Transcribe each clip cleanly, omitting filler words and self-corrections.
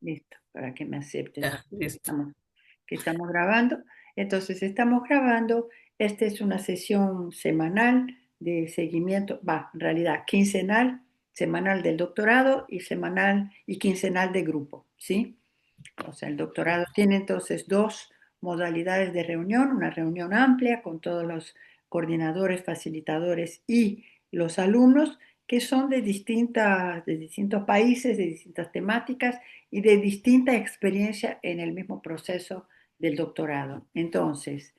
Listo, para que me aceptes Ya, listo. que estamos grabando. Entonces, estamos grabando. Esta es una sesión semanal de seguimiento, va, en realidad quincenal, semanal del doctorado y semanal y quincenal de grupo, ¿sí? O sea, el doctorado tiene entonces dos modalidades de reunión, una reunión amplia con todos los coordinadores, facilitadores y los alumnos que son de distintos países, de distintas temáticas y de distinta experiencia en el mismo proceso del doctorado. Entonces,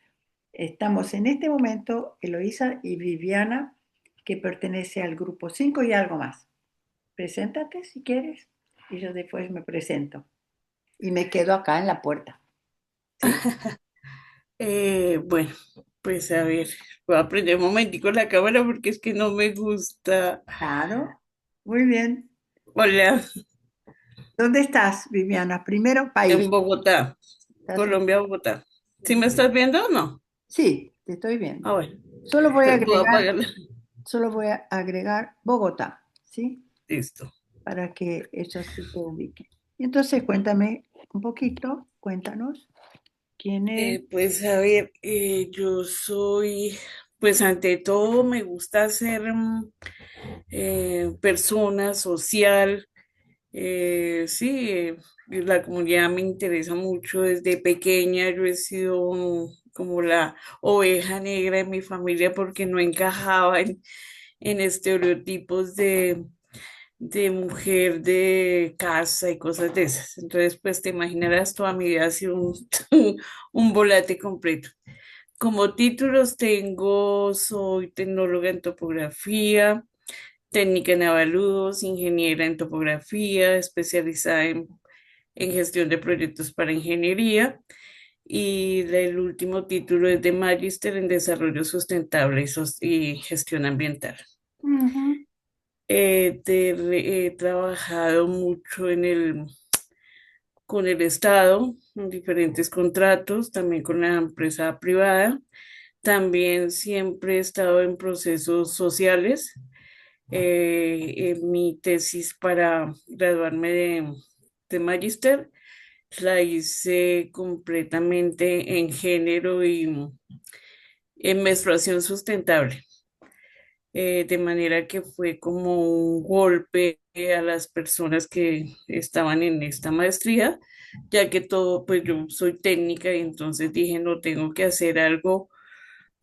estamos en este momento, Eloísa y Viviana, que pertenece al grupo 5 y algo más. Preséntate si quieres y yo después me presento y me quedo acá en la puerta. Sí, Bueno, pues a ver, voy a prender un momentico la cámara porque es que no me gusta. claro. Muy bien. Hola, ¿Dónde estás, Viviana? Primero, país. en Bogotá, ¿Estás en- Colombia, Bogotá. ¿Sí me estás viendo o no? Sí, te estoy viendo. Ah, bueno, Solo voy a entonces voy a agregar, apagarla. solo voy a agregar Bogotá, ¿sí? Listo. Para que eso sí te ubique. Y entonces cuéntame un poquito, cuéntanos quién es. Pues a ver, yo soy, pues ante todo me gusta ser persona social. Sí, y la comunidad me interesa mucho desde pequeña. Yo he sido como la oveja negra de mi familia porque no encajaba en estereotipos de mujer de casa y cosas de esas. Entonces, pues te imaginarás, toda mi vida ha sido un volate completo. Como títulos tengo, soy tecnóloga en topografía, técnica en avaludos, ingeniera en topografía, especializada en gestión de proyectos para ingeniería. Y el último título es de Magíster en Desarrollo Sustentable y Gestión Ambiental. Ujú. He trabajado mucho con el Estado, en diferentes contratos, también con la empresa privada. También siempre he estado en procesos sociales. En mi tesis para graduarme de magíster la hice completamente en género y en menstruación sustentable, de manera que fue como un golpe a las personas que estaban en esta maestría, ya que todo, pues yo soy técnica y entonces dije, no tengo que hacer algo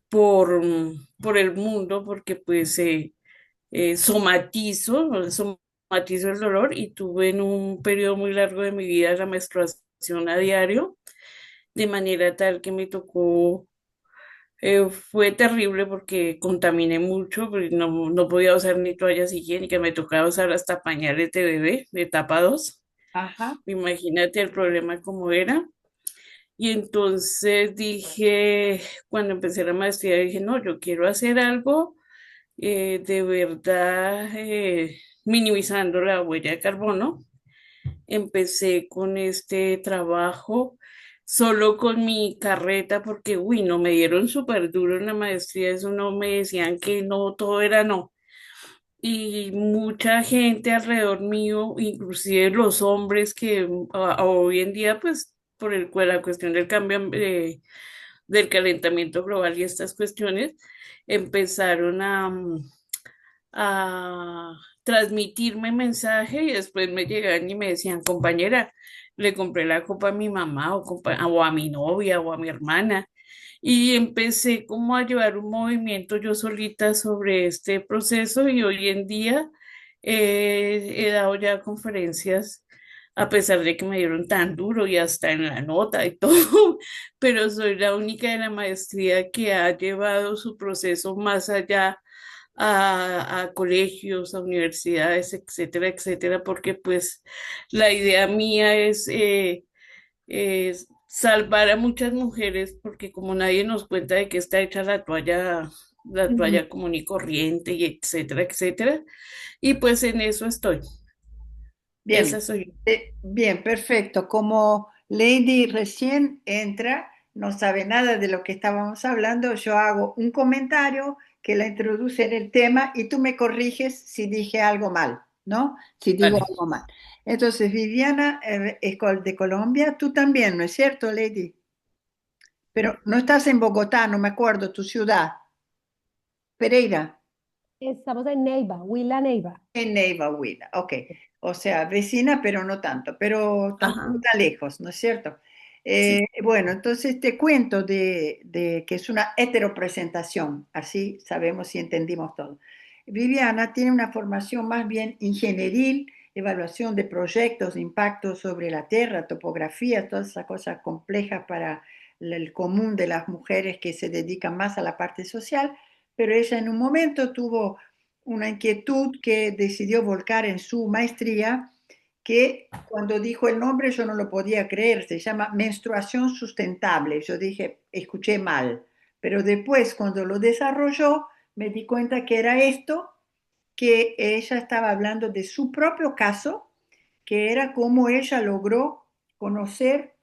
por el mundo, porque pues somatizo el dolor y tuve en un periodo muy largo de mi vida la menstruación a diario, de manera tal que me tocó, fue terrible porque contaminé mucho, porque no podía usar ni toallas higiénicas, me tocaba usar hasta pañales de bebé de tapa 2. Ajá. Imagínate el problema como era. Y entonces dije, cuando empecé la maestría, dije, no, yo quiero hacer algo de verdad, minimizando la huella de carbono. Empecé con este trabajo solo con mi carreta porque, uy, no, me dieron súper duro en la maestría, eso no me decían que no, todo era no. Y mucha gente alrededor mío, inclusive los hombres que hoy en día, pues, la cuestión del cambio, del calentamiento global y estas cuestiones, empezaron a transmitirme mensaje y después me llegaban y me decían, compañera, le compré la copa a mi mamá o a mi novia o a mi hermana. Y empecé como a llevar un movimiento yo solita sobre este proceso y hoy en día he dado ya conferencias, a pesar de que me dieron tan duro y hasta en la nota y todo, pero soy la única de la maestría que ha llevado su proceso más allá a colegios, a universidades, etcétera, etcétera, porque pues la idea mía es salvar a muchas mujeres, porque como nadie nos cuenta de qué está hecha la Ujú. toalla común y corriente, y etcétera, etcétera, y pues en eso estoy. Bien, Esa soy. bien, perfecto. Como Lady recién entra, no sabe nada de lo que estábamos hablando, yo hago un comentario que la introduce en el tema y tú me corriges si dije algo mal. ¿no? Si digo Vale. algo mal. Entonces, Viviana es de Colombia, tú también, ¿no es cierto, Lady? Pero no estás en Bogotá, no me acuerdo, tu ciudad. Pereira, Estamos en Neiva, Huila Neiva. en Neiva, Huila. Ok. O sea, vecina, pero no tanto, pero tampoco Ajá. tan lejos, ¿no es cierto? Sí. Bueno, entonces te cuento de que es una heteropresentación, así sabemos y entendimos todo. Viviana tiene una formación más bien ingenieril, evaluación de proyectos, impactos sobre la tierra, topografía, todas esas cosas complejas para el común de las mujeres que se dedican más a la parte social, pero ella en un momento tuvo una inquietud que decidió volcar en su maestría, que cuando dijo el nombre yo no lo podía creer, se llama menstruación sustentable. Yo dije, escuché mal, pero después cuando lo desarrolló me di cuenta que era esto, que ella estaba hablando de su propio caso, que era cómo ella logró conocer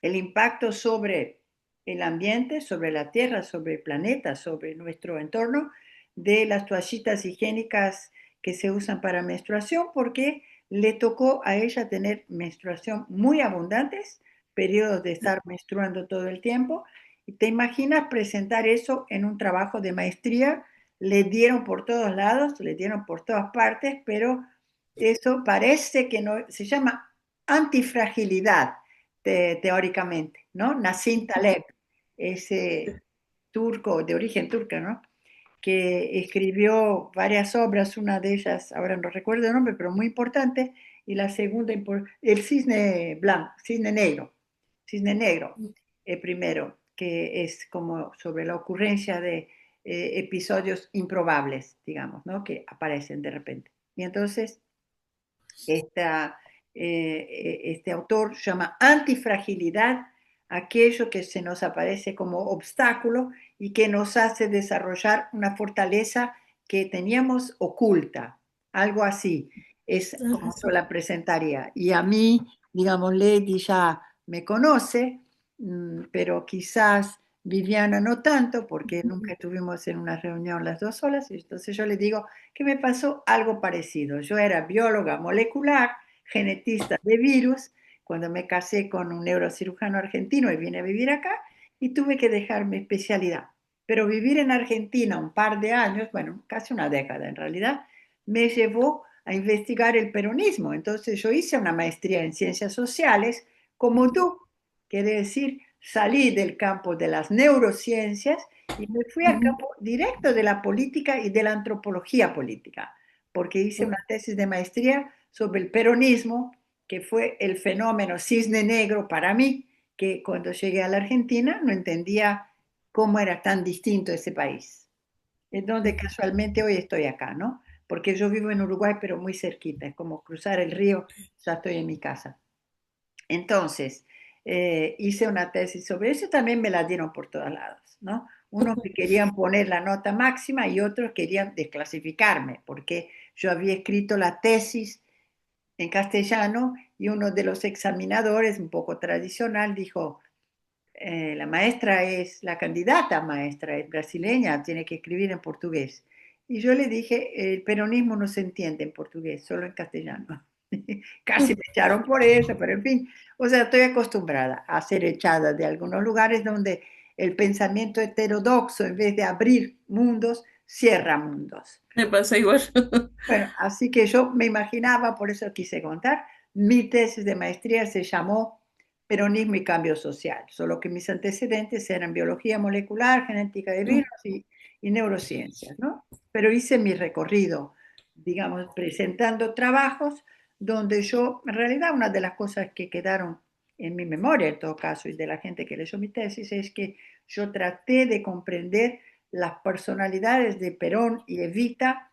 el impacto sobre el ambiente, sobre la Tierra, sobre el planeta, sobre nuestro entorno, de las toallitas higiénicas que se usan para menstruación, porque le tocó a ella tener menstruación muy abundantes, periodos de estar menstruando todo el tiempo. Y te imaginas presentar eso en un trabajo de maestría, le dieron por todos lados, le dieron por todas partes, pero eso parece que no, se llama antifragilidad teóricamente, ¿no? Nassim Taleb, ese turco, de origen turco, ¿no? Que escribió varias obras, una de ellas, ahora no recuerdo el nombre, pero muy importante, y la segunda, el cisne blanco, cisne negro, primero, que es como sobre la ocurrencia de episodios improbables, digamos, ¿no? Que aparecen de repente. Y entonces esta, este autor llama antifragilidad aquello que se nos aparece como obstáculo y que nos hace desarrollar una fortaleza que teníamos oculta, algo así. Es como yo la presentaría. Y a mí, digamos, Lady ya me conoce, pero quizás Viviana no tanto, porque nunca estuvimos en una reunión las dos solas, y entonces yo le digo, que me pasó algo parecido. Yo era bióloga molecular, genetista de virus, cuando me casé con un neurocirujano argentino y vine a vivir acá y tuve que dejar mi especialidad. Pero vivir en Argentina un par de años, bueno, casi una década en realidad, me llevó a investigar el peronismo. Entonces yo hice una maestría en ciencias sociales como tú, quiere decir, salí del campo de las neurociencias y me fui al campo directo de la política y de la antropología política, porque hice una tesis de maestría sobre el peronismo, que fue el fenómeno cisne negro para mí, que cuando llegué a la Argentina no entendía cómo era tan distinto ese país. Es donde casualmente hoy estoy acá, ¿no? Porque yo vivo en Uruguay, pero muy cerquita, es como cruzar el río, ya estoy en mi casa. Entonces, hice una tesis sobre eso, también me la dieron por todos lados, ¿no? Unos que querían poner la nota máxima y otros querían desclasificarme, porque yo había escrito la tesis en castellano y uno de los examinadores, un poco tradicional, dijo, la maestra es, la candidata maestra es brasileña, tiene que escribir en portugués. Y yo le dije, el peronismo no se entiende en portugués, solo en castellano. Casi me echaron por eso, pero en fin, o sea, estoy acostumbrada a ser echada de algunos lugares donde el pensamiento heterodoxo, en vez de abrir mundos, cierra mundos. Me pasa igual. Bueno, así que yo me imaginaba, por eso quise contar, mi tesis de maestría se llamó Peronismo y Cambio Social, solo que mis antecedentes eran biología molecular, genética de virus y neurociencias, ¿no? Pero hice mi recorrido, digamos, presentando trabajos donde yo, en realidad, una de las cosas que quedaron en mi memoria, en todo caso, y de la gente que leyó mi tesis, es que yo traté de comprender las personalidades de Perón y Evita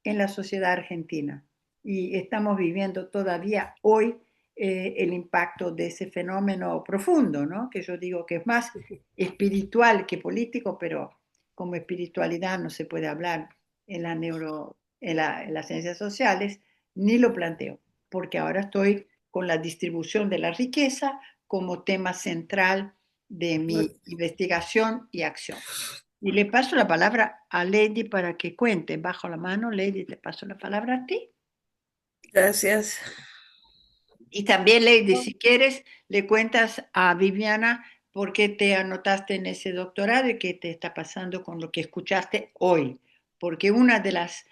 en la sociedad argentina. Y estamos viviendo todavía hoy el impacto de ese fenómeno profundo, ¿no? Que yo digo que es más espiritual que político, pero como espiritualidad no se puede hablar en la en las ciencias sociales, ni lo planteo, porque ahora estoy con la distribución de la riqueza como tema central de mi investigación y acción. Y le paso la palabra a Lady para que cuente. Bajo la mano, Lady, te paso la palabra a ti. Gracias. Y también, Lady, si quieres, le cuentas a Viviana por qué te anotaste en ese doctorado y qué te está pasando con lo que escuchaste hoy. Porque una de las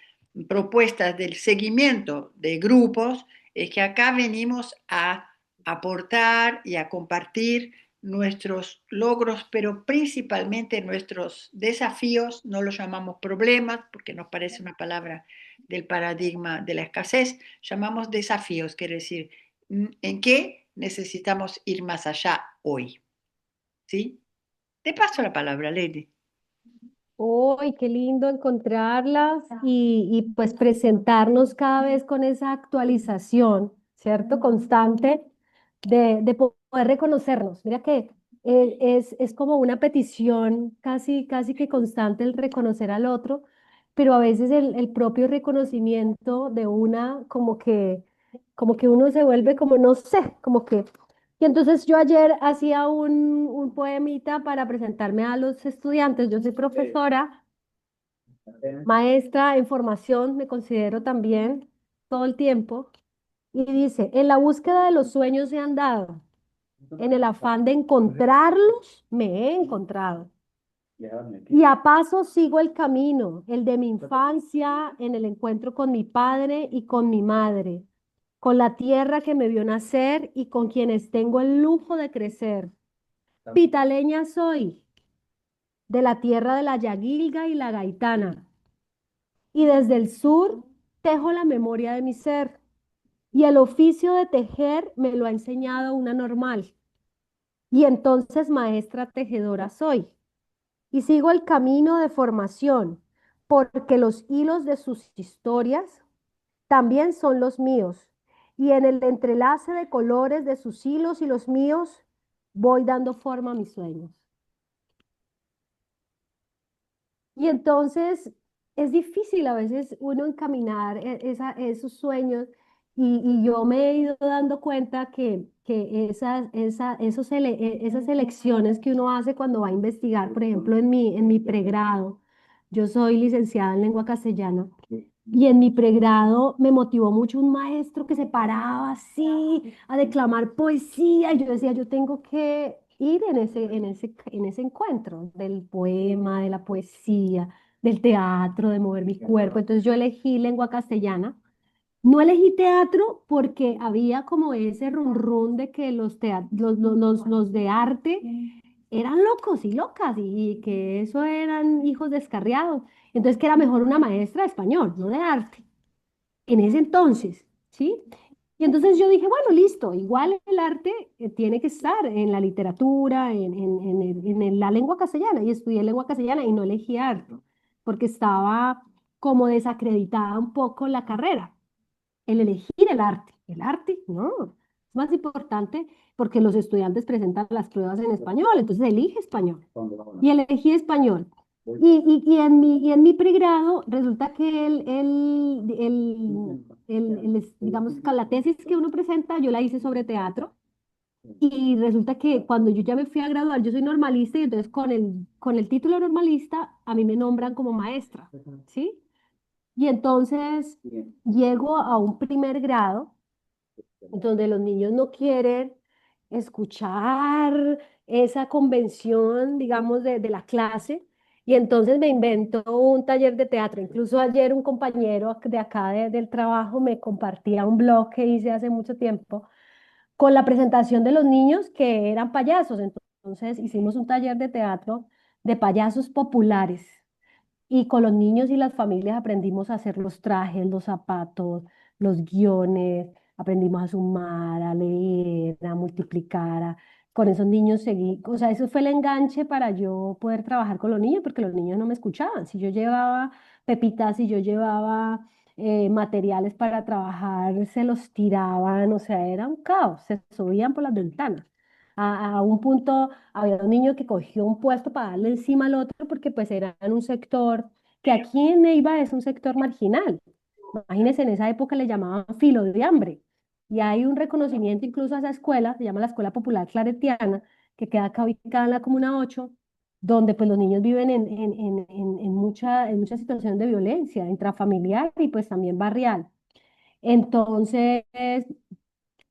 propuestas del seguimiento de grupos es que acá venimos a aportar y a compartir nuestros logros, pero principalmente nuestros desafíos. No los llamamos problemas porque nos parece una palabra del paradigma de la escasez, llamamos desafíos, quiere decir en qué necesitamos ir más allá hoy. ¿Sí? Te paso la palabra, Lady. ¡Uy, qué lindo encontrarlas y pues presentarnos cada vez con esa actualización, ¿cierto? Constante de poder reconocernos. Mira que es como una petición casi que constante el reconocer al otro, pero a veces el propio reconocimiento de una como que uno se vuelve como, no sé, como que... Y entonces yo ayer hacía un poemita para presentarme a los estudiantes. Yo soy profesora, maestra en formación, me considero también todo el tiempo. Y dice, en la búsqueda de los sueños he andado, en el afán de encontrarlos me he encontrado. Y a paso sigo el camino, el de mi infancia, en el encuentro con mi padre y con mi madre, con la tierra que me vio nacer y con quienes tengo el lujo de crecer. Pitaleña soy, de la tierra de la Yaguilga y la Gaitana, y desde el sur tejo la memoria de mi ser, y el oficio de tejer me lo ha enseñado una normal, y entonces maestra tejedora soy. Y sigo el camino de formación, porque los hilos de sus historias también son los míos. Y en el entrelace de colores de sus hilos y los míos, voy dando forma a mis sueños. Y entonces es difícil a veces uno encaminar esos sueños y yo me he ido dando cuenta que esas elecciones que uno hace cuando va a investigar, por ejemplo, en mi pregrado, yo soy licenciada en lengua castellana y en mi pregrado me motivó mucho un maestro que se paraba así a declamar poesía y yo decía, yo tengo que ir en ese encuentro del poema, de la poesía, del teatro, de mover mi cuerpo. Entonces yo elegí lengua castellana. No elegí teatro porque había como ese run run de que los de arte eran locos y locas y que eso eran hijos descarriados. Entonces que era mejor una maestra de español, no de arte, en ese entonces, ¿sí? Y entonces yo dije, bueno, listo, igual el arte tiene que estar en la literatura, la lengua castellana, y estudié lengua castellana y no elegí arte, porque estaba como desacreditada un poco la carrera, el elegir el arte, no, es más importante porque los estudiantes presentan las pruebas en español, entonces elige español, y elegí español. Y en mi pregrado resulta que digamos, que la tesis que uno presenta, yo la hice sobre teatro. Y resulta que cuando yo ya me fui a graduar, yo soy normalista y entonces con el título normalista a mí me nombran como maestra, ¿sí? Y entonces llego a un primer grado donde los niños no quieren escuchar esa convención, digamos, de la clase. Y entonces me inventó un taller de teatro. Incluso ayer un compañero de acá del trabajo me compartía un blog que hice hace mucho tiempo con la presentación de los niños que eran payasos. Entonces hicimos un taller de teatro de payasos populares. Y con los niños y las familias aprendimos a hacer los trajes, los zapatos, los guiones, aprendimos a sumar, a leer, a multiplicar. Con esos niños seguí, o sea, eso fue el enganche para yo poder trabajar con los niños, porque los niños no me escuchaban. Si yo llevaba pepitas, si yo llevaba materiales para trabajar, se los tiraban, o sea, era un caos, se subían por las ventanas. A un punto había un niño que cogió un puesto para darle encima al otro porque pues era en un sector que aquí en Neiva es un sector marginal. Imagínense, en esa época le llamaban filo de hambre. Y hay un reconocimiento incluso a esa escuela, se llama la Escuela Popular Claretiana, que queda acá ubicada en la Comuna 8, donde pues los niños viven en mucha situación de violencia intrafamiliar y pues también barrial. Entonces,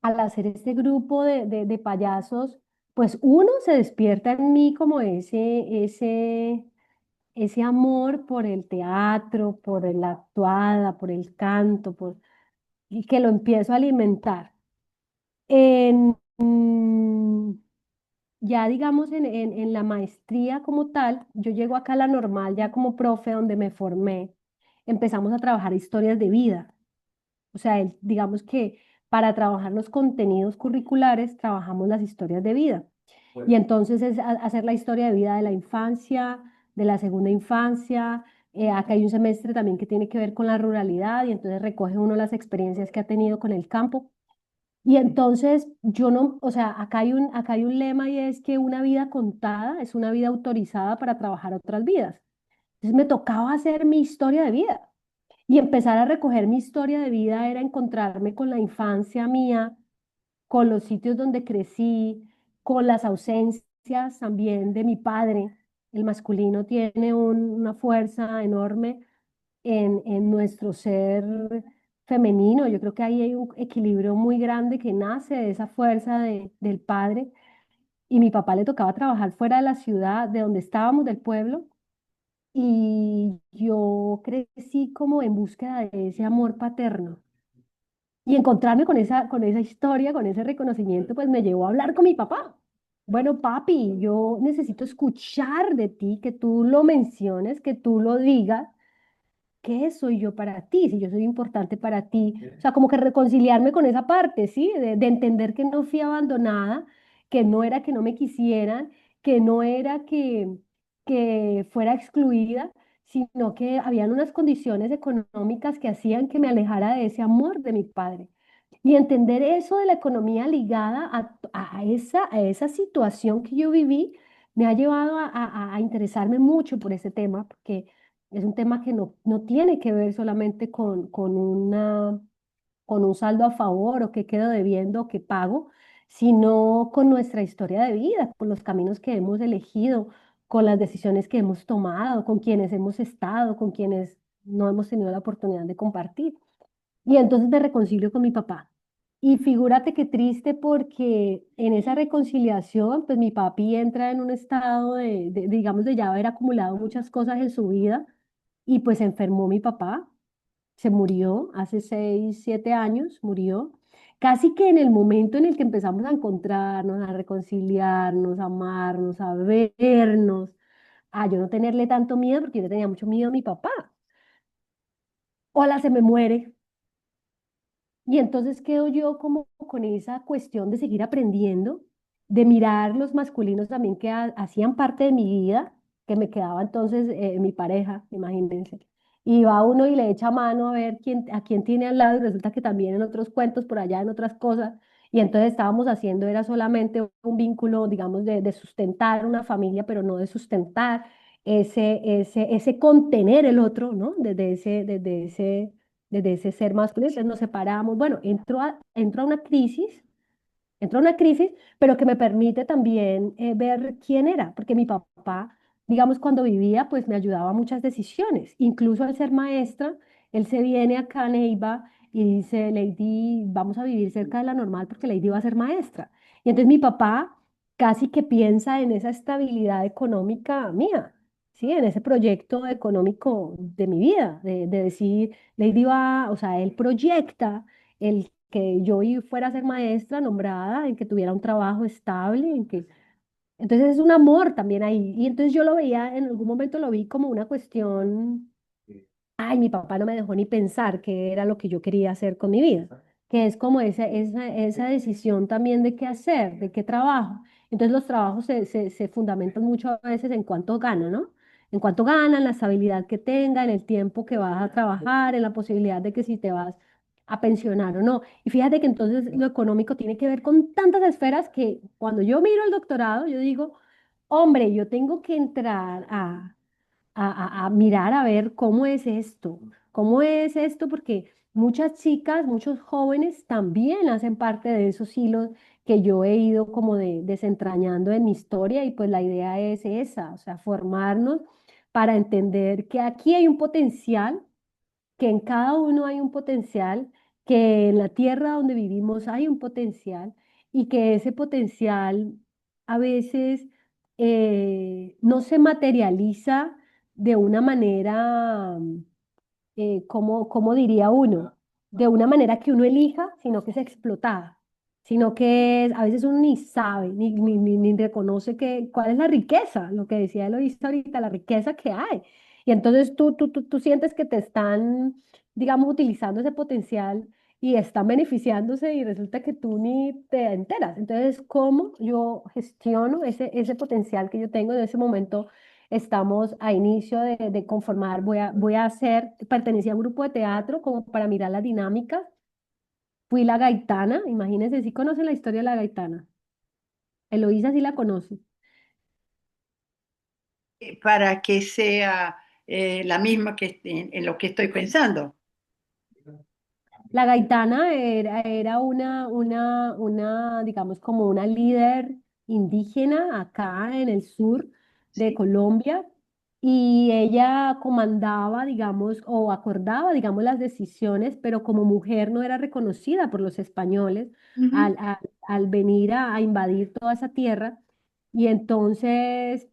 al hacer este grupo de payasos, pues uno se despierta en mí como ese amor por el teatro, por la actuada, por el canto, y que lo empiezo a alimentar. En, ya digamos en la maestría como tal, yo llego acá a la normal ya como profe donde me formé, empezamos a trabajar historias de vida. O sea, digamos que para trabajar los contenidos curriculares trabajamos las historias de vida. Y entonces es hacer la historia de vida de la infancia, de la segunda infancia. Acá hay un semestre también que tiene que ver con la ruralidad y entonces recoge uno las experiencias que ha tenido con el campo. Y entonces yo no, o sea, acá hay un lema y es que una vida contada es una vida autorizada para trabajar otras vidas. Entonces me tocaba hacer mi historia de vida y empezar a recoger mi historia de vida era encontrarme con la infancia mía, con los sitios donde crecí, con las ausencias también de mi padre. El masculino tiene una fuerza enorme en nuestro ser femenino. Yo creo que ahí hay un equilibrio muy grande que nace de esa fuerza del padre. Y mi papá le tocaba trabajar fuera de la ciudad, de donde estábamos, del pueblo. Y yo crecí como en búsqueda de ese amor paterno. Y encontrarme con esa historia, con ese reconocimiento, pues me llevó a hablar con mi papá. Bueno, papi, yo necesito escuchar de ti, que tú lo menciones, que tú lo digas. ¿Qué soy yo para ti? Si yo soy importante para ti. O sea, como que reconciliarme con esa parte, ¿sí? De entender que no fui abandonada, que no era que no me quisieran, que no era que fuera excluida, sino que habían unas condiciones económicas que hacían que me alejara de ese amor de mi padre. Y entender eso de la economía ligada a esa situación que yo viví me ha llevado a interesarme mucho por ese tema, porque es un tema que no tiene que ver solamente con un saldo a favor o que quedo debiendo o que pago, sino con nuestra historia de vida, con los caminos que hemos elegido, con las decisiones que hemos tomado, con quienes hemos estado, con quienes no hemos tenido la oportunidad de compartir. Y entonces me reconcilio con mi papá. Y figúrate qué triste porque en esa reconciliación, pues mi papi entra en un estado digamos, de ya haber acumulado muchas cosas en su vida y pues se enfermó mi papá, se murió hace 6, 7 años, murió. Casi que en el momento en el que empezamos a encontrarnos, a reconciliarnos, a amarnos, a vernos, a yo no tenerle tanto miedo porque yo le tenía mucho miedo a mi papá. Hola, se me muere. Y entonces quedo yo como con esa cuestión de seguir aprendiendo, de mirar los masculinos también que hacían parte de mi vida, que me quedaba entonces mi pareja, imagínense. Y va uno y le echa mano a ver a quién tiene al lado y resulta que también en otros cuentos por allá, en otras cosas. Y entonces estábamos haciendo, era solamente un vínculo, digamos, de sustentar una familia, pero no de sustentar ese contener el otro, ¿no? Desde ese ser masculino, entonces nos separamos. Bueno, entro a una crisis, entro a una crisis, pero que me permite también ver quién era, porque mi papá, digamos, cuando vivía, pues me ayudaba a muchas decisiones, incluso al ser maestra, él se viene acá a Neiva y dice, Lady, vamos a vivir cerca de la normal porque Lady va a ser maestra. Y entonces mi papá casi que piensa en esa estabilidad económica mía. Sí, en ese proyecto económico de mi vida, de decir, Lady va, o sea, él proyecta el que yo fuera a ser maestra nombrada, en que tuviera un trabajo estable, en que... Entonces es un amor también ahí. Y entonces yo lo veía, en algún momento lo vi como una cuestión, ay, mi papá no me dejó ni pensar qué era lo que yo quería hacer con mi vida, que es como esa decisión también de qué hacer, de qué trabajo. Entonces los trabajos se fundamentan mucho a veces en cuánto gano, ¿no? En cuánto ganan, la estabilidad que tenga, en el tiempo que vas a trabajar, en la posibilidad de que si te vas a pensionar o no. Y fíjate que entonces lo económico tiene que ver con tantas esferas que cuando yo miro el doctorado, yo digo, hombre, yo tengo que entrar a mirar a ver cómo es esto, porque muchas chicas, muchos jóvenes también hacen parte de esos hilos que yo he ido como desentrañando en mi historia y pues la idea es esa, o sea, formarnos para entender que aquí hay un potencial, que en cada uno hay un potencial que en la tierra donde vivimos hay un potencial y que ese potencial a veces no se materializa de una manera, ¿cómo diría uno? De una manera que uno elija, sino que es explotada, sino que a veces uno ni sabe, ni reconoce cuál es la riqueza, lo que decía Eloísa ahorita, la riqueza que hay. Y entonces tú sientes que te están, digamos, utilizando ese potencial y están beneficiándose y resulta que tú ni te enteras. Entonces, ¿cómo yo gestiono ese potencial que yo tengo en ese momento? Estamos a inicio de conformar, voy a hacer, pertenecía a un grupo de teatro como para mirar la dinámica. Fui la gaitana, imagínense si conocen la historia de la gaitana. Eloísa sí la conoce. Para que sea la misma que en lo que estoy pensando. La gaitana era digamos, como una líder indígena acá en el sur de Sí. Colombia y ella comandaba, digamos, o acordaba, digamos, las decisiones, pero como mujer no era reconocida por los españoles Ujú, al venir a invadir toda esa tierra. Y entonces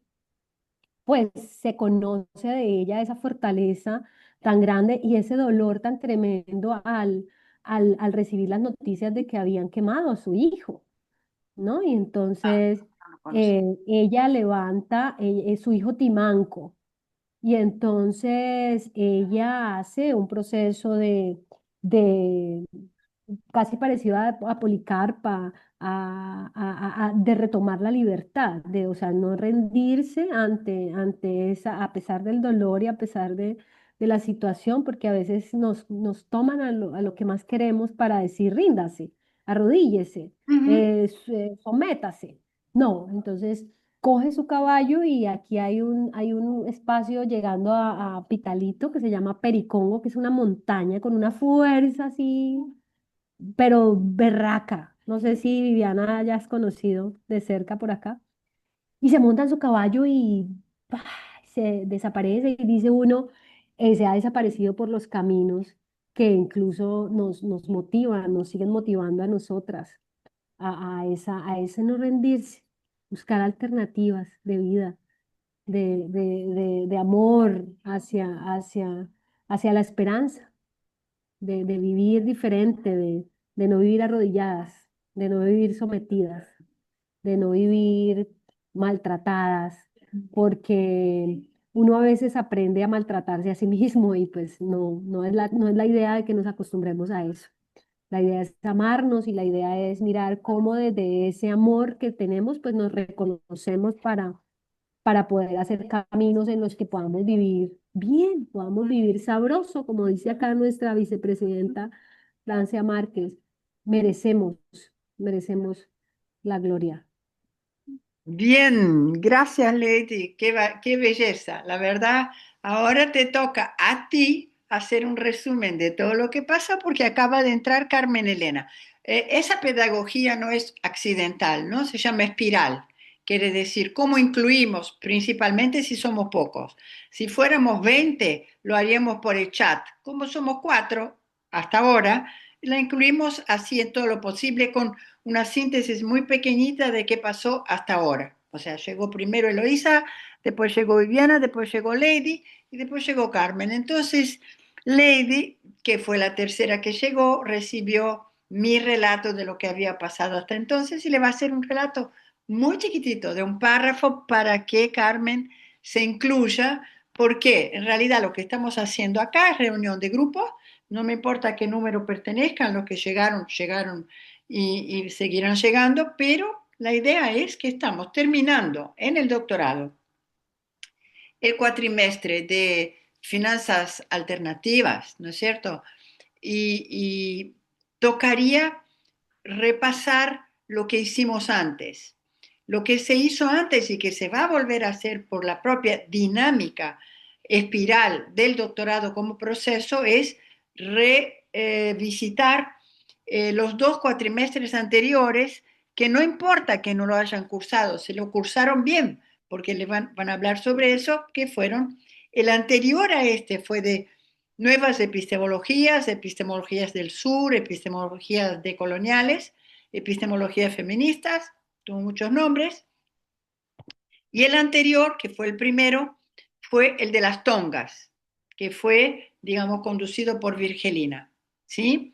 pues se conoce de ella esa fortaleza tan grande y ese dolor tan tremendo al recibir las noticias de que habían quemado a su hijo, ¿no? Y entonces no lo conocí. ella levanta su hijo Timanco y entonces ella hace un proceso de casi parecido a Policarpa, de retomar la libertad, o sea, no rendirse ante esa, a pesar del dolor y a pesar de la situación, porque a veces nos toman a lo que más queremos para decir ríndase, arrodíllese, Ujú. sométase. No, entonces coge su caballo y aquí hay un espacio llegando a Pitalito que se llama Pericongo, que es una montaña con una fuerza así pero berraca. No sé si Viviana hayas conocido de cerca por acá. Y se monta en su caballo y ¡pah! Se desaparece y dice uno, se ha desaparecido por los caminos que incluso nos motivan, nos siguen motivando a nosotras a ese no rendirse, buscar alternativas de vida, de amor hacia la esperanza de vivir diferente, de no vivir arrodilladas, de no vivir sometidas, de no vivir maltratadas, porque uno a veces aprende a maltratarse a sí mismo y pues no es la idea de que nos acostumbremos a eso. La idea es amarnos y la idea es mirar cómo desde ese amor que tenemos, pues nos reconocemos para poder hacer caminos en los que podamos vivir bien, podamos vivir sabroso, como dice acá nuestra vicepresidenta Francia Márquez, merecemos, merecemos la gloria. Bien, gracias Lady, qué belleza. La verdad, ahora te toca a ti hacer un resumen de todo lo que pasa porque acaba de entrar Carmen Elena. Esa pedagogía no es accidental, ¿no? Se llama espiral. Quiere decir, ¿cómo incluimos? Principalmente si somos pocos. Si fuéramos 20, lo haríamos por el chat. Como somos 4 hasta ahora, la incluimos así en todo lo posible con una síntesis muy pequeñita de qué pasó hasta ahora. O sea, llegó primero Eloísa, después llegó Viviana, después llegó Lady y después llegó Carmen. Entonces, Lady, que fue la tercera que llegó, recibió mi relato de lo que había pasado hasta entonces y le va a hacer un relato muy chiquitito de un párrafo para que Carmen se incluya, porque en realidad lo que estamos haciendo acá es reunión de grupos, no me importa a qué número pertenezcan, los que llegaron, llegaron y seguirán llegando, pero la idea es que estamos terminando en el doctorado el cuatrimestre de finanzas alternativas, ¿no es cierto? Y tocaría repasar lo que hicimos antes. Lo que se hizo antes y que se va a volver a hacer por la propia dinámica espiral del doctorado como proceso es revisitar los dos cuatrimestres anteriores, que no importa que no lo hayan cursado, se lo cursaron bien, porque van a hablar sobre eso, que fueron, el anterior a este fue nuevas epistemologías del sur, epistemologías decoloniales, epistemologías feministas, tuvo muchos nombres. Y el anterior, que fue el primero, fue el de las tongas, que fue, digamos, conducido por Virgelina, ¿sí?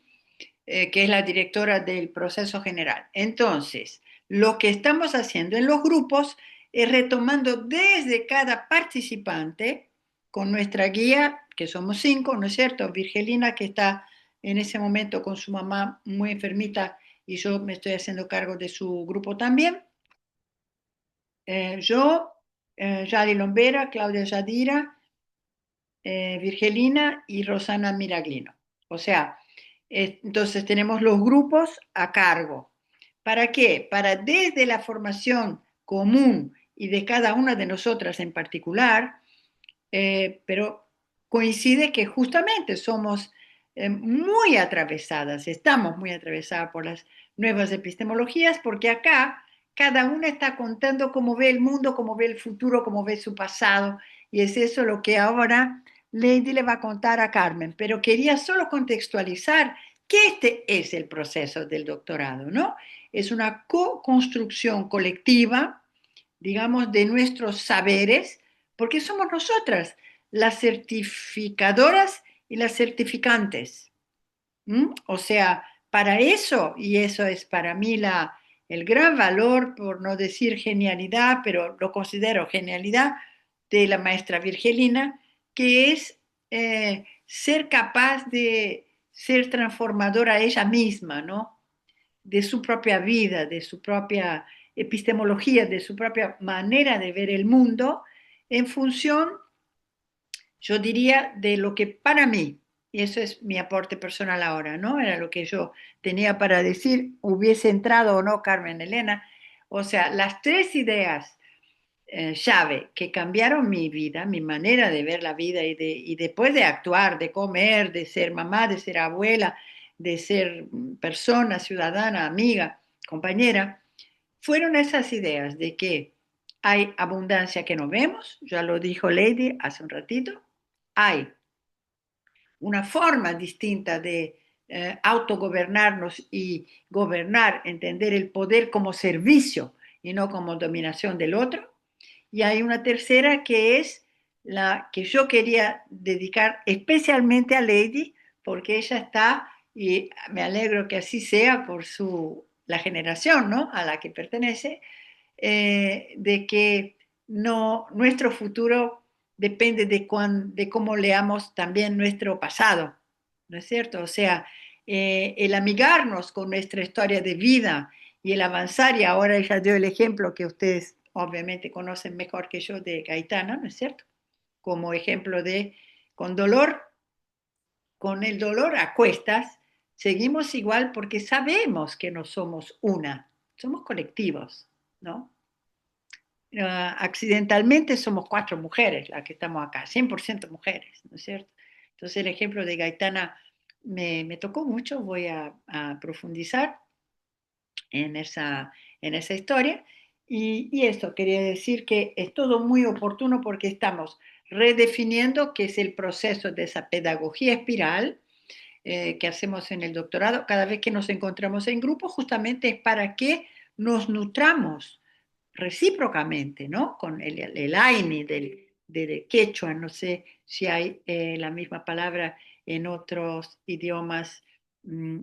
Que es la directora del proceso general. Entonces, lo que estamos haciendo en los grupos es retomando desde cada participante, con nuestra guía, que somos 5, ¿no es cierto? Virgelina, que está en ese momento con su mamá muy enfermita, y yo me estoy haciendo cargo de su grupo también. Yo, Yali Lombera, Claudia Yadira, Virgelina y Rosana Miraglino. O sea, entonces tenemos los grupos a cargo. ¿Para qué? Para desde la formación común y de cada una de nosotras en particular, pero coincide que justamente somos muy atravesadas, estamos muy atravesadas por las nuevas epistemologías, porque acá cada una está contando cómo ve el mundo, cómo ve el futuro, cómo ve su pasado, y es eso lo que ahora Lady le va a contar a Carmen. Pero quería solo contextualizar que este es el proceso del doctorado, ¿no? Es una co-construcción colectiva, digamos, de nuestros saberes, porque somos nosotras las certificadoras y las certificantes. O sea, para eso, y eso es para mí el gran valor, por no decir genialidad, pero lo considero genialidad, de la maestra Virgelina, que es ser capaz de ser transformadora ella misma, ¿no? De su propia vida, de su propia epistemología, de su propia manera de ver el mundo, en función, yo diría, de lo que para mí, y eso es mi aporte personal ahora, ¿no? Era lo que yo tenía para decir, hubiese entrado o no Carmen Elena. O sea, las tres ideas llave que cambiaron mi vida, mi manera de ver la vida y después de actuar, de comer, de ser mamá, de ser abuela, de ser persona, ciudadana, amiga, compañera, fueron esas ideas de que hay abundancia que no vemos, ya lo dijo Lady hace un ratito, hay una forma distinta de autogobernarnos y gobernar, entender el poder como servicio y no como dominación del otro. Y hay una tercera que es la que yo quería dedicar especialmente a Lady, porque ella está, y me alegro que así sea por la generación, ¿no?, a la que pertenece, de que no, nuestro futuro depende de cómo leamos también nuestro pasado, ¿no es cierto? O sea, el amigarnos con nuestra historia de vida y el avanzar, y ahora ella dio el ejemplo que ustedes obviamente conocen mejor que yo de Gaetana, ¿no es cierto? Como ejemplo de con dolor, con el dolor a cuestas, seguimos igual porque sabemos que no somos una, somos colectivos, ¿no? Accidentalmente somos 4 mujeres las que estamos acá, 100% mujeres, ¿no es cierto? Entonces el ejemplo de Gaetana me tocó mucho, voy a profundizar en esa historia. Y esto quería decir que es todo muy oportuno porque estamos redefiniendo qué es el proceso de esa pedagogía espiral que hacemos en el doctorado. Cada vez que nos encontramos en grupo, justamente es para que nos nutramos recíprocamente, ¿no? Con el AINI del quechua, no sé si hay la misma palabra en otros idiomas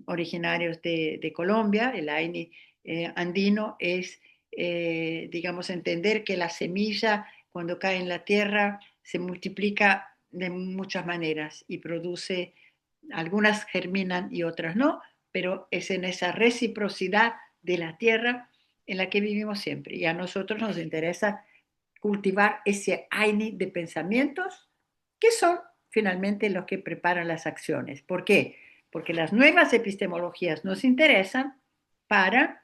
originarios de Colombia. El AINI andino es, digamos, entender que la semilla cuando cae en la tierra se multiplica de muchas maneras y produce, algunas germinan y otras no, pero es en esa reciprocidad de la tierra en la que vivimos siempre. Y a nosotros nos interesa cultivar ese AINI de pensamientos que son finalmente los que preparan las acciones. ¿Por qué? Porque las nuevas epistemologías nos interesan para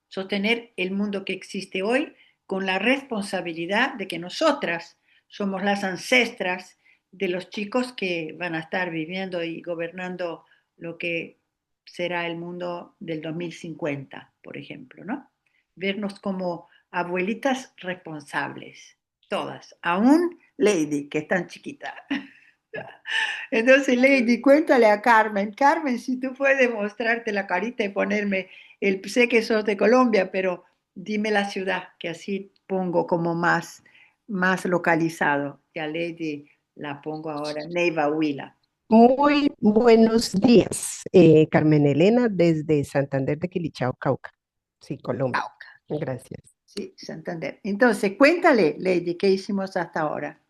sostener el mundo que existe hoy con la responsabilidad de que nosotras somos las ancestras de los chicos que van a estar viviendo y gobernando lo que será el mundo del 2050, por ejemplo, ¿no? Vernos como abuelitas responsables, todas, aún Lady, que es tan chiquita. Entonces, Lady, cuéntale a Carmen. Carmen, si tú puedes mostrarte la carita y ponerme sé que sos de Colombia, pero dime la ciudad, que así pongo como más localizado. Y a Lady la pongo ahora, Neiva Huila. Muy buenos días, Carmen Elena, desde Santander de Quilichao, Cauca. Sí, Colombia. Cauca. Gracias. Sí, Santander. Entonces, cuéntale, Lady, ¿qué hicimos hasta ahora?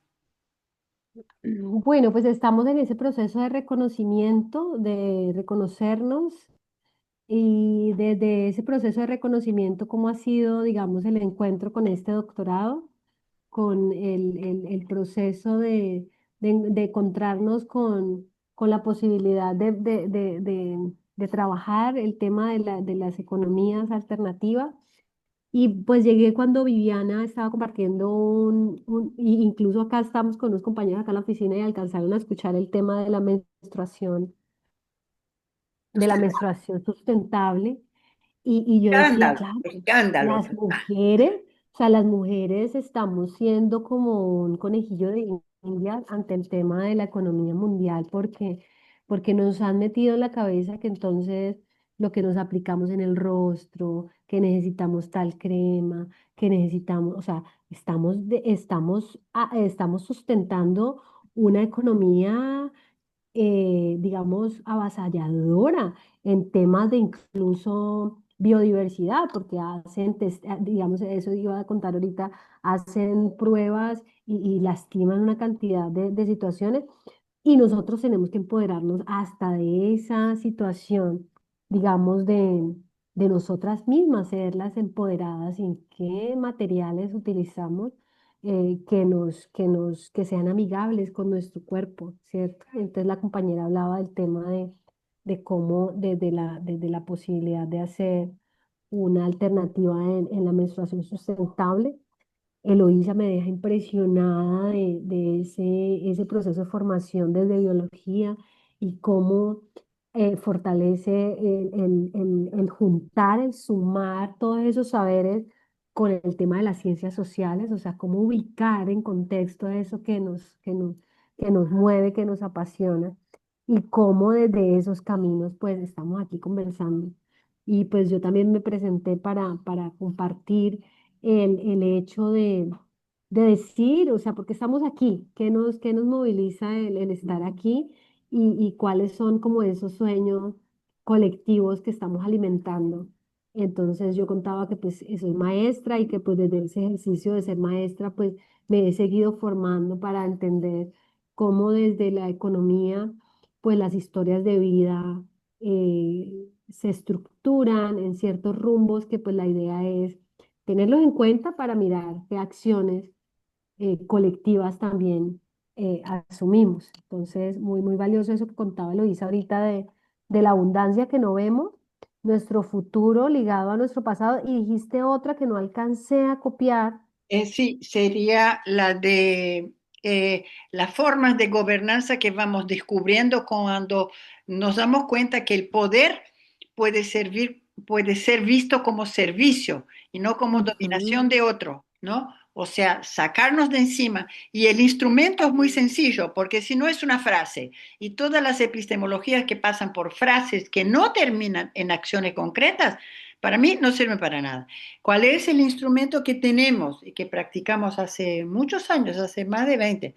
Bueno, pues estamos en ese proceso de reconocimiento, de reconocernos y desde ese proceso de reconocimiento, ¿cómo ha sido, digamos, el encuentro con este doctorado, con el proceso de encontrarnos con la posibilidad de trabajar el tema de las economías alternativas? Y pues llegué cuando Viviana estaba compartiendo y incluso acá estamos con unos compañeros acá en la oficina y alcanzaron a escuchar el tema de la menstruación sustentable. Y yo decía, Escándalo, claro, escándalo. las mujeres, o sea, las mujeres estamos siendo como un conejillo de India ante el tema de la economía mundial porque nos han metido en la cabeza que entonces lo que nos aplicamos en el rostro, que necesitamos tal crema, que necesitamos, o sea, estamos sustentando una economía digamos, avasalladora en temas de incluso biodiversidad, porque digamos, eso iba a contar ahorita, hacen pruebas y lastiman una cantidad de situaciones y nosotros tenemos que empoderarnos hasta de esa situación, digamos, de nosotras mismas, ser las empoderadas y en qué materiales utilizamos que sean amigables con nuestro cuerpo, ¿cierto? Entonces la compañera hablaba del tema de cómo desde la posibilidad de hacer una alternativa en la menstruación sustentable. Eloísa me deja impresionada de ese proceso de formación desde biología y cómo fortalece el juntar, el sumar todos esos saberes con el tema de las ciencias sociales, o sea, cómo ubicar en contexto eso que nos mueve, que nos apasiona y cómo desde esos caminos pues estamos aquí conversando. Y pues yo también me presenté para compartir el hecho de decir, o sea, porque estamos aquí, qué nos moviliza el estar aquí y cuáles son como esos sueños colectivos que estamos alimentando. Entonces yo contaba que pues soy maestra y que pues desde ese ejercicio de ser maestra pues me he seguido formando para entender cómo desde la economía pues las historias de vida se estructuran en ciertos rumbos que pues la idea es tenerlos en cuenta para mirar qué acciones colectivas también asumimos. Entonces, muy valioso eso que contaba Eloisa ahorita de la abundancia que no vemos, nuestro futuro ligado a nuestro pasado, y dijiste otra que no alcancé a copiar. Sí, sería la de las formas de gobernanza que vamos descubriendo cuando nos damos cuenta que el poder puede ser visto como servicio y no como Ujú. dominación de otro, ¿no? O sea, sacarnos de encima. Y el instrumento es muy sencillo, porque si no es una frase, y todas las epistemologías que pasan por frases que no terminan en acciones concretas, para mí no sirven para nada. ¿Cuál es el instrumento que tenemos y que practicamos hace muchos años, hace más de 20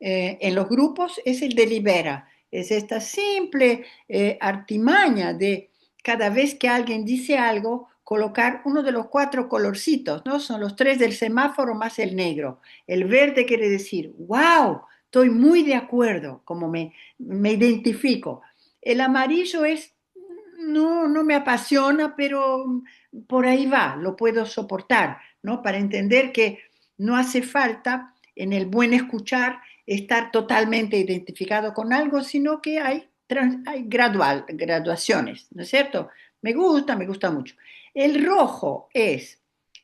en los grupos? Es el delibera, es esta simple artimaña de cada vez que alguien dice algo, colocar uno de los cuatro colorcitos, ¿no? Son los tres del semáforo más el negro. El verde quiere decir, wow, estoy muy de acuerdo, como me identifico. El amarillo es, no me apasiona, pero por ahí va, lo puedo soportar, ¿no? Para entender que no hace falta en el buen escuchar estar totalmente identificado con algo, sino que hay graduaciones, ¿no es cierto? Me gusta mucho. El rojo es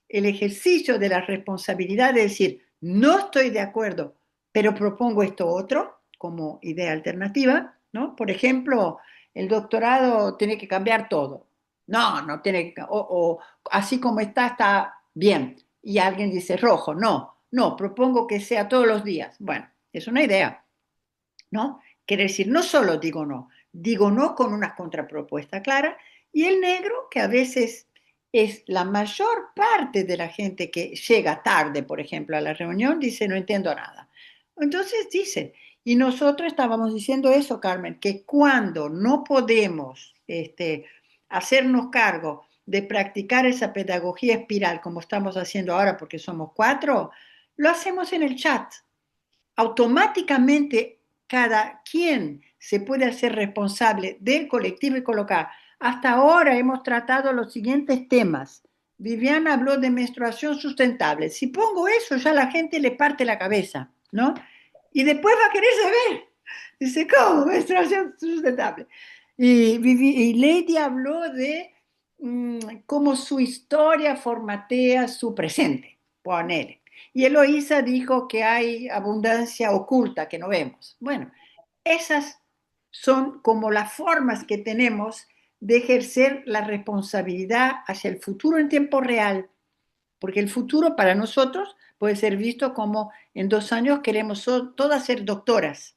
el ejercicio de la responsabilidad de decir, no estoy de acuerdo, pero propongo esto otro como idea alternativa, ¿no? Por ejemplo, el doctorado tiene que cambiar todo. No tiene que, o así como está bien. Y alguien dice rojo, no, propongo que sea todos los días. Bueno, es una idea. ¿no? Quiere decir, no solo digo no con una contrapropuesta clara, y el negro, que a veces es la mayor parte de la gente que llega tarde, por ejemplo, a la reunión, dice, no entiendo nada. Entonces dice, y nosotros estábamos diciendo eso, Carmen, que cuando no podemos hacernos cargo de practicar esa pedagogía espiral como estamos haciendo ahora porque somos cuatro, lo hacemos en el chat. Automáticamente cada quien se puede hacer responsable del colectivo y colocar. Hasta ahora hemos tratado los siguientes temas. Viviana habló de menstruación sustentable. Si pongo eso, ya la gente le parte la cabeza, ¿no? Y después va a querer saber. Dice, ¿cómo? Menstruación sustentable. Y Lady habló de cómo su historia formatea su presente. Ponele. Y Eloísa dijo que hay abundancia oculta que no vemos. Bueno, esas son como las formas que tenemos de ejercer la responsabilidad hacia el futuro en tiempo real, porque el futuro para nosotros puede ser visto como en 2 años queremos todas ser doctoras,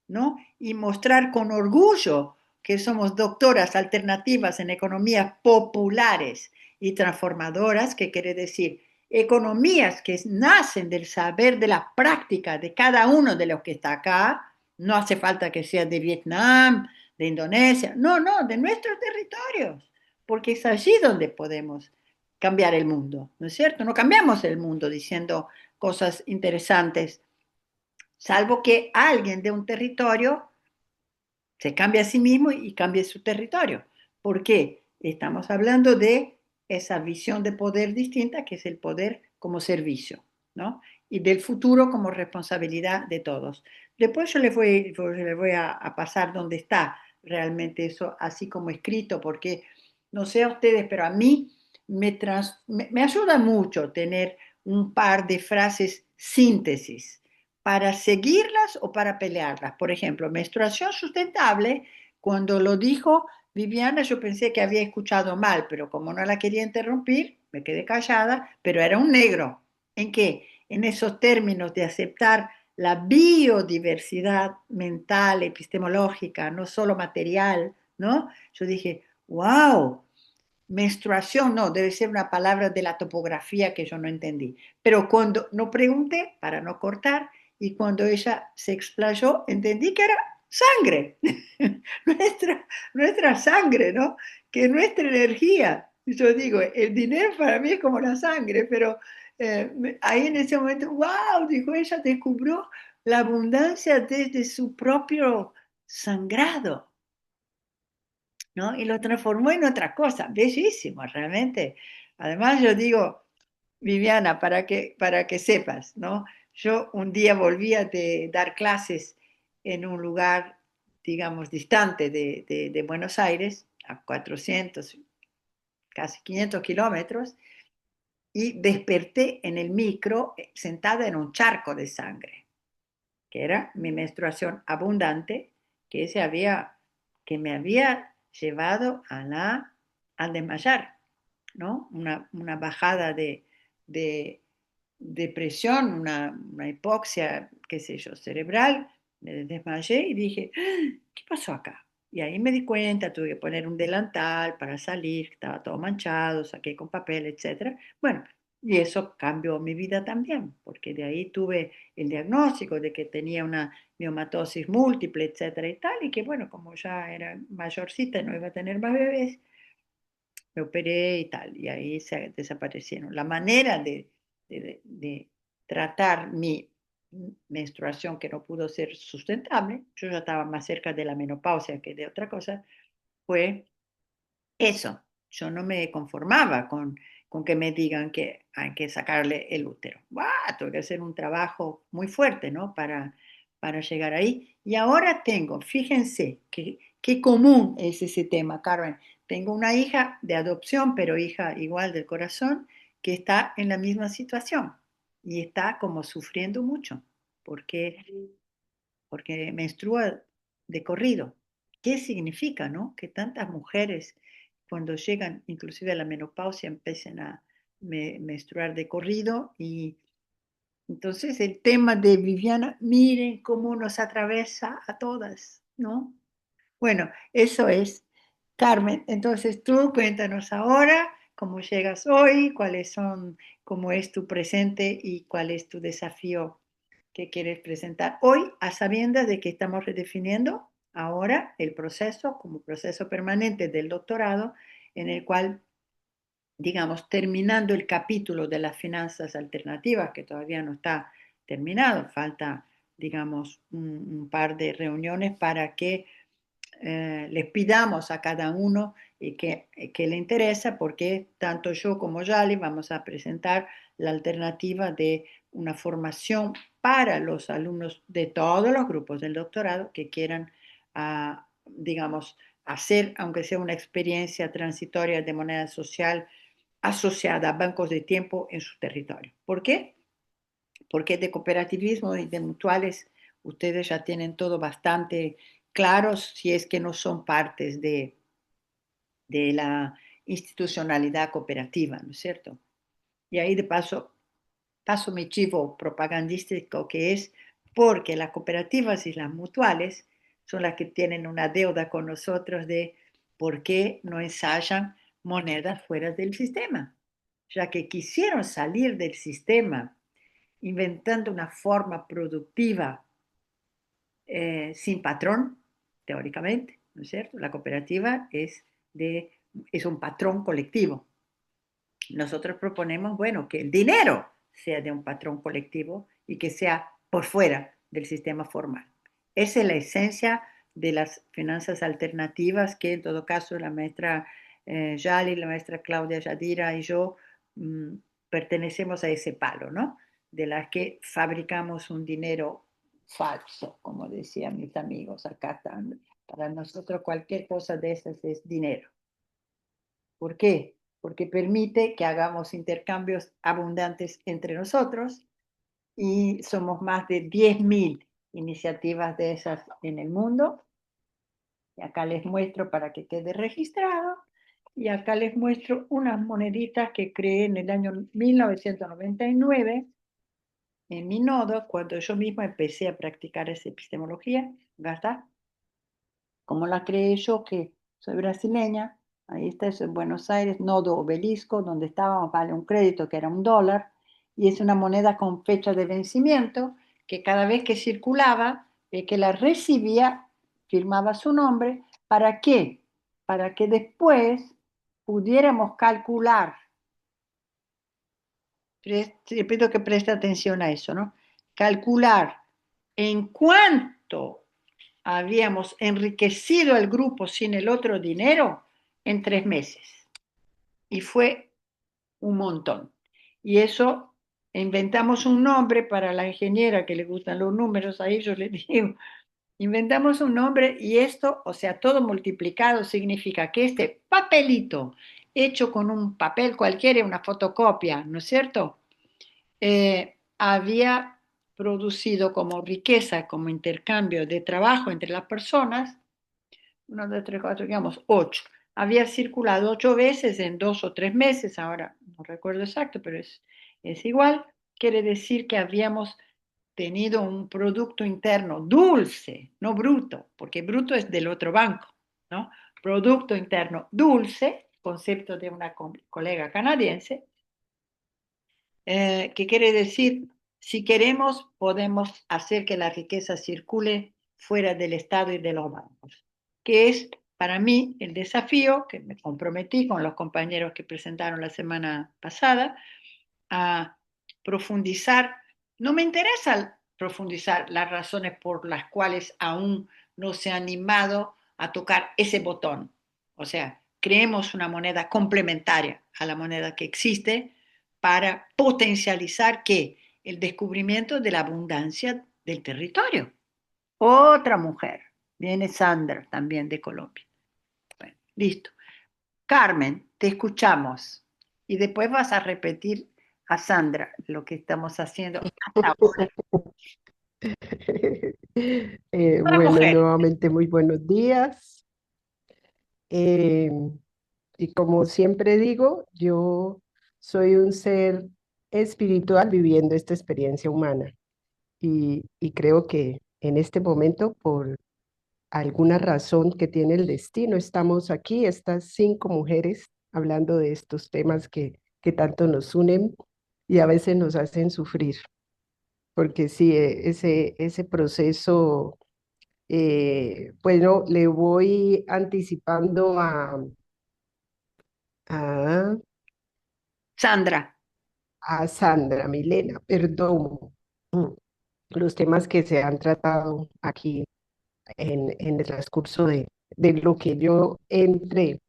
¿no? Y mostrar con orgullo que somos doctoras alternativas en economías populares y transformadoras, que quiere decir economías que nacen del saber de la práctica de cada uno de los que está acá. No hace falta que sea de Vietnam, de Indonesia, no, de nuestros territorios, porque es allí donde podemos cambiar el mundo, ¿no es cierto? No cambiamos el mundo diciendo cosas interesantes, salvo que alguien de un territorio se cambie a sí mismo y cambie su territorio. ¿Por qué? Estamos hablando de esa visión de poder distinta, que es el poder como servicio, ¿no? Y del futuro como responsabilidad de todos. Después yo les voy a pasar dónde está realmente eso, así como escrito, porque no sé a ustedes, pero a mí me ayuda mucho tener un par de frases síntesis para seguirlas o para pelearlas. Por ejemplo, menstruación sustentable, cuando lo dijo Viviana, yo pensé que había escuchado mal, pero como no la quería interrumpir, me quedé callada, pero era un negro. ¿En qué? En esos términos de aceptar la biodiversidad mental, epistemológica, no solo material, ¿no? Yo dije, wow, menstruación, no, debe ser una palabra de la topografía que yo no entendí. Pero cuando no pregunté, para no cortar, y cuando ella se explayó, entendí que era sangre, nuestra sangre, ¿no? Que nuestra energía. Yo digo, el dinero para mí es como la sangre, pero ahí en ese momento, wow, dijo ella, descubrió la abundancia desde su propio sangrado, ¿no? Y lo transformó en otra cosa, bellísimo, realmente. Además, yo digo, Viviana, para que sepas, ¿no? Yo un día volvía de dar clases en un lugar, digamos, distante de Buenos Aires, a 400, casi 500 kilómetros, y desperté en el micro sentada en un charco de sangre, que era mi menstruación abundante, que, que me había llevado a desmayar, ¿no? Una bajada de, de presión, una hipoxia, qué sé yo, cerebral, me desmayé y dije, ¿qué pasó acá? Y ahí me di cuenta, tuve que poner un delantal para salir, estaba todo manchado, saqué con papel, etcétera. Bueno, y eso cambió mi vida también, porque de ahí tuve el diagnóstico de que tenía una miomatosis múltiple, etcétera y tal, y que bueno, como ya era mayorcita y no iba a tener más bebés, me operé y tal, y ahí se desaparecieron. La manera de tratar mi menstruación que no pudo ser sustentable, yo ya estaba más cerca de la menopausia que de otra cosa, fue eso. Yo no me conformaba con que me digan que hay que sacarle el útero. ¡Buah! Tuve que hacer un trabajo muy fuerte, ¿no? Para llegar ahí. Y ahora tengo, fíjense, qué común es ese tema, Carmen. Tengo una hija de adopción, pero hija igual del corazón, que está en la misma situación y está como sufriendo mucho porque menstrua de corrido. ¿Qué significa, no? Que tantas mujeres, cuando llegan inclusive a la menopausia, empiecen a menstruar de corrido Entonces, el tema de Viviana, miren cómo nos atraviesa a todas, ¿no? Bueno, eso es. Carmen, entonces tú cuéntanos ahora cómo llegas hoy, cuáles son, cómo es tu presente y cuál es tu desafío que quieres presentar hoy, a sabiendas de que estamos redefiniendo ahora el proceso como proceso permanente del doctorado, en el cual, digamos, terminando el capítulo de las finanzas alternativas, que todavía no está terminado, falta, digamos, un par de reuniones para que les pidamos a cada uno que le interesa, porque tanto yo como Yali vamos a presentar la alternativa de una formación para los alumnos de todos los grupos del doctorado que quieran, digamos, hacer, aunque sea una experiencia transitoria de moneda social asociada a bancos de tiempo en su territorio. ¿Por qué? Porque de cooperativismo y de mutuales ustedes ya tienen todo bastante claros si es que no son partes de la institucionalidad cooperativa, ¿no es cierto? Y ahí de paso mi chivo propagandístico que es porque las cooperativas y las mutuales son las que tienen una deuda con nosotros de por qué no ensayan monedas fuera del sistema, ya que quisieron salir del sistema inventando una forma productiva sin patrón, teóricamente, ¿no es cierto? La cooperativa es un patrón colectivo. Nosotros proponemos, bueno, que el dinero sea de un patrón colectivo y que sea por fuera del sistema formal. Esa es la esencia de las finanzas alternativas que en todo caso la maestra Yali, la maestra Claudia Yadira y yo mmm, pertenecemos a ese palo, ¿no? De las que fabricamos un dinero falso, como decían mis amigos acá están. Para nosotros cualquier cosa de esas es dinero. ¿Por qué? Porque permite que hagamos intercambios abundantes entre nosotros y somos más de 10.000 iniciativas de esas en el mundo. Y acá les muestro para que quede registrado. Y acá les muestro unas moneditas que creé en el año 1999 en mi nodo, cuando yo misma empecé a practicar esa epistemología. ¿Verdad? Como la creé yo, que soy brasileña, ahí está, eso en Buenos Aires, nodo obelisco, donde estábamos, vale un crédito que era $1, y es una moneda con fecha de vencimiento, que cada vez que circulaba, el que la recibía, firmaba su nombre. ¿Para qué? Para que después pudiéramos calcular, te pido que preste atención a eso, ¿no? Calcular en cuánto habíamos enriquecido al grupo sin el otro dinero en 3 meses. Y fue un montón. Y eso, inventamos un nombre para la ingeniera que le gustan los números, ahí yo le digo, inventamos un nombre y esto, o sea, todo multiplicado significa que este papelito hecho con un papel cualquiera, una fotocopia, ¿no es cierto? Había producido como riqueza, como intercambio de trabajo entre las personas, 1, 2, 3, 4, digamos, 8. Había circulado 8 veces en 2 o 3 meses, ahora no recuerdo exacto, pero es igual. Quiere decir que habíamos tenido un producto interno dulce, no bruto, porque bruto es del otro banco, ¿no? Producto interno dulce, concepto de una colega canadiense, que quiere decir, si queremos, podemos hacer que la riqueza circule fuera del Estado y de los bancos, que es para mí el desafío que me comprometí con los compañeros que presentaron la semana pasada a profundizar. No me interesa profundizar las razones por las cuales aún no se ha animado a tocar ese botón. O sea, creemos una moneda complementaria a la moneda que existe para potencializar ¿qué? El descubrimiento de la abundancia del territorio. Otra mujer, viene Sandra también de Colombia. Bueno, listo. Carmen, te escuchamos. Y después vas a repetir a Sandra lo que estamos haciendo hasta ahora. Otra Bueno, mujer. nuevamente muy buenos días. Eh, y como siempre digo, yo soy un ser espiritual viviendo esta experiencia humana. Y creo que en este momento, por alguna razón que tiene el destino, estamos aquí, estas 5 mujeres, hablando de estos temas que tanto nos unen y a veces nos hacen sufrir, porque sí, ese proceso, bueno, le voy anticipando a, Sandra, a Sandra, Milena, perdón, mm, los temas que se han tratado aquí en el transcurso de lo que yo entré.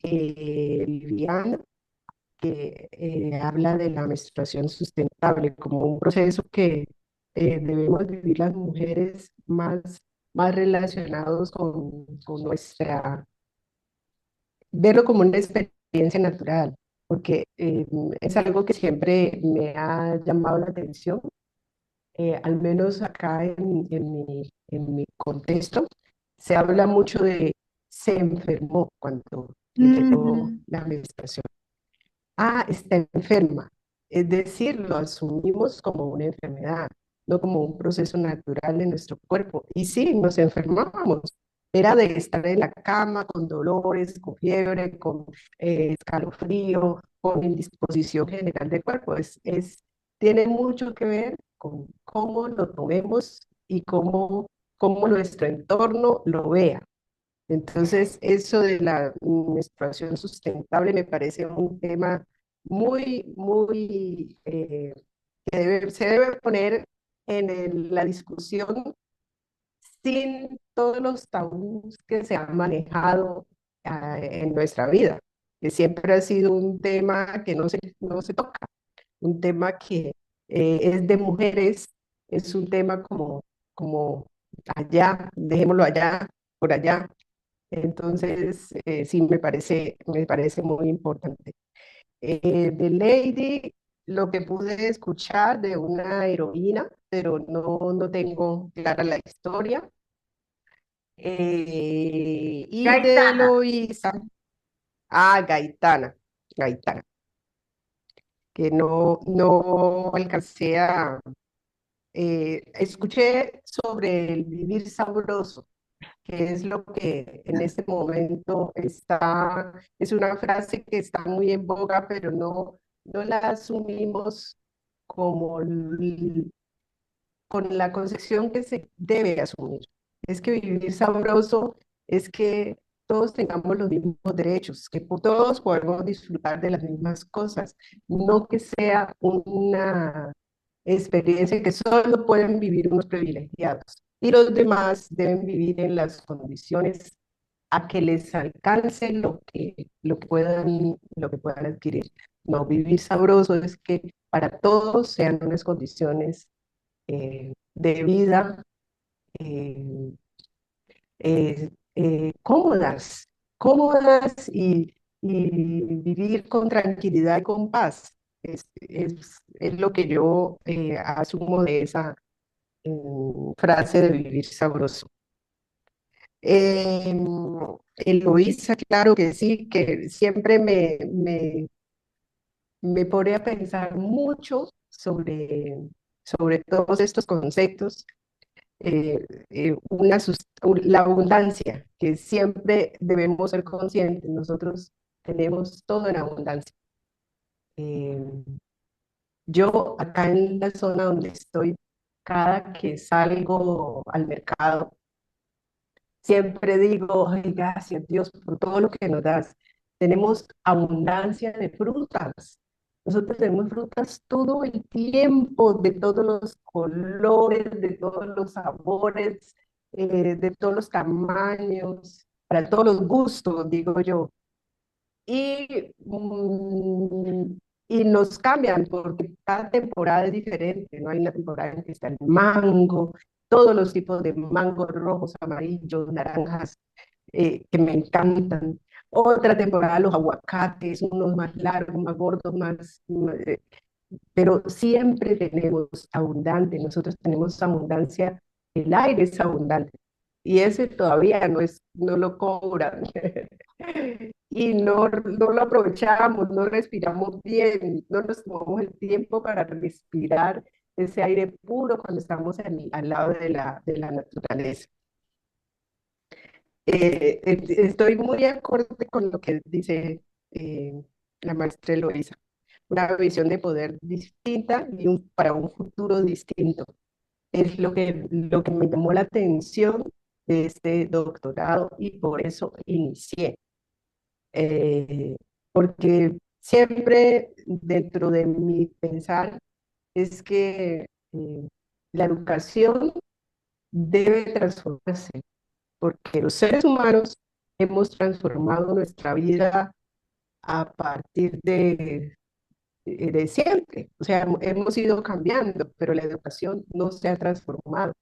Viviana, que habla de la menstruación sustentable como un proceso que debemos vivir las mujeres más relacionados con nuestra, verlo como una experiencia natural, porque es algo que siempre me ha llamado la atención, al menos acá en mi contexto, se habla mucho de se enfermó cuando le llegó ujú, la menstruación. Ah, está enferma. Es decir, lo asumimos como una enfermedad, no como un proceso natural en nuestro cuerpo. Y sí, nos enfermábamos. Era de estar en la cama con dolores, con fiebre, con escalofrío, con indisposición general del cuerpo. Tiene mucho que ver con cómo lo tomemos y cómo nuestro entorno lo vea. Entonces, eso de la menstruación sustentable me parece un tema muy, que se debe poner en la discusión sin todos los tabús que se han manejado en nuestra vida, que siempre ha sido un tema que no se toca, un tema que es de mujeres, es un tema como allá, dejémoslo allá, por allá. Entonces, sí, me parece muy importante. De Lady, lo que pude escuchar de una heroína, pero no tengo clara la historia. Y de Gaitana. Eloísa, Gaitana, que no alcancé escuché sobre el vivir sabroso, que es lo que en este momento es una frase que está muy en boga, pero no la asumimos como con la concepción que se debe asumir. Es que vivir sabroso es que todos tengamos los mismos derechos, que todos podamos disfrutar de las mismas cosas, no que sea una experiencia que solo pueden vivir unos privilegiados y los demás deben vivir en las condiciones a que les alcance lo que puedan adquirir. No, vivir sabroso es que para todos sean unas condiciones de vida eh, cómodas y vivir con tranquilidad y con paz. Es lo que yo asumo de esa frase de vivir sabroso. Eh, Eloísa, claro que sí, que siempre me pone a pensar mucho sobre todos estos conceptos, la abundancia, que siempre debemos ser conscientes. Nosotros tenemos todo en abundancia. Eh, yo acá en la zona donde estoy, cada que salgo al mercado, siempre digo, ay, gracias Dios por todo lo que nos das. Tenemos abundancia de frutas. Nosotros tenemos frutas todo el tiempo, de todos los colores, de todos los sabores, de todos los tamaños, para todos los gustos, digo yo. Y, y nos cambian porque cada temporada es diferente, ¿no? Hay una temporada en que está el mango, todos los tipos de mangos rojos, amarillos, naranjas, que me encantan. Otra temporada los aguacates, unos más largos, más gordos, pero siempre tenemos abundante, nosotros tenemos abundancia, el aire es abundante y ese todavía no lo cobran. y no lo aprovechamos, no respiramos bien, no nos tomamos el tiempo para respirar ese aire puro cuando estamos al lado de la naturaleza. Estoy muy acorde con lo que dice eh, la maestra Eloisa, una visión de poder distinta y para un futuro distinto. Es lo que me llamó la atención de este doctorado y por eso inicié. Porque siempre dentro de mi pensar es que la educación debe transformarse, porque los seres humanos hemos transformado nuestra vida a partir de siempre. O sea, hemos ido cambiando, pero la educación no se ha transformado.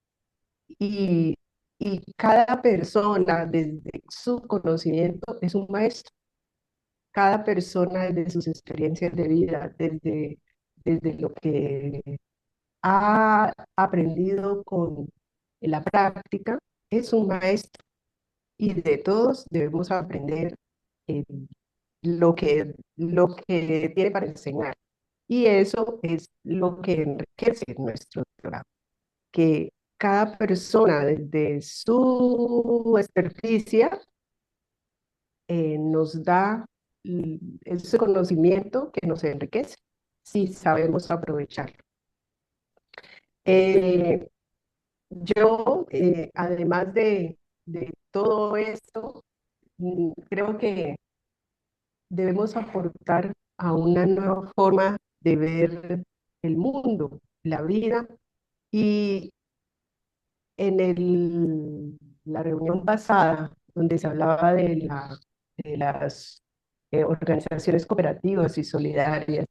Y, y cada persona, desde su conocimiento, es un maestro. Cada persona, desde sus experiencias de vida, desde lo que ha aprendido con la práctica, es un maestro. Y de todos debemos aprender eh, lo que tiene para enseñar. Y eso es lo que enriquece nuestro programa, que cada persona desde su experticia nos da ese conocimiento que nos enriquece si sabemos aprovecharlo. Eh, además de todo esto, creo que debemos aportar a una nueva forma de ver el mundo, la vida. Y en la reunión pasada, donde se hablaba de las organizaciones cooperativas y solidarias,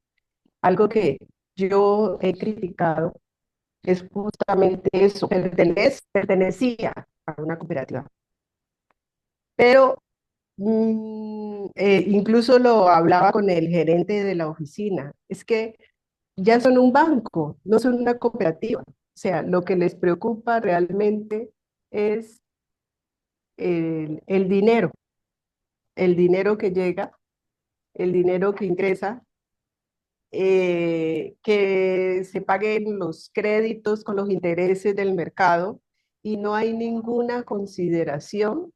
algo que yo he criticado es justamente eso, pertenecía a una cooperativa, pero incluso lo hablaba con el gerente de la oficina, es que ya son un banco, no son una cooperativa. O sea, lo que les preocupa realmente es el dinero que llega, el dinero que ingresa, que se paguen los créditos con los intereses del mercado y no hay ninguna consideración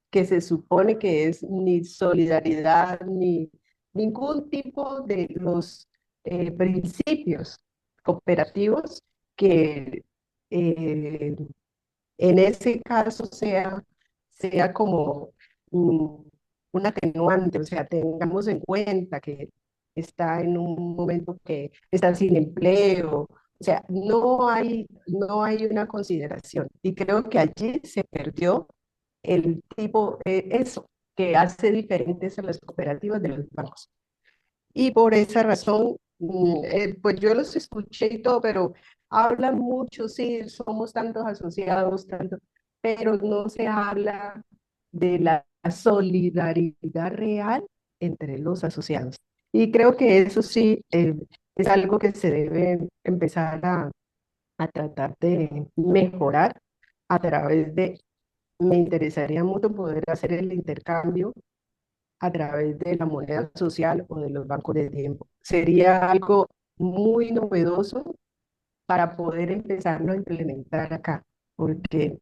que se supone que es ni solidaridad ni ningún tipo de los principios cooperativos que eh, en ese caso sea como mm, un atenuante, o sea, tengamos en cuenta que está en un momento que está sin empleo, o sea, no hay una consideración. Y creo que allí se perdió eso, que hace diferentes a las cooperativas de los bancos. Y por esa razón, pues yo los escuché y todo, pero hablan mucho, sí, somos tantos asociados, tanto, pero no se habla de la solidaridad real entre los asociados. Y creo que eso sí es algo que se debe empezar a tratar de mejorar a través me interesaría mucho poder hacer el intercambio a través de la moneda social o de los bancos de tiempo. Sería algo muy novedoso para poder empezarlo a implementar acá, porque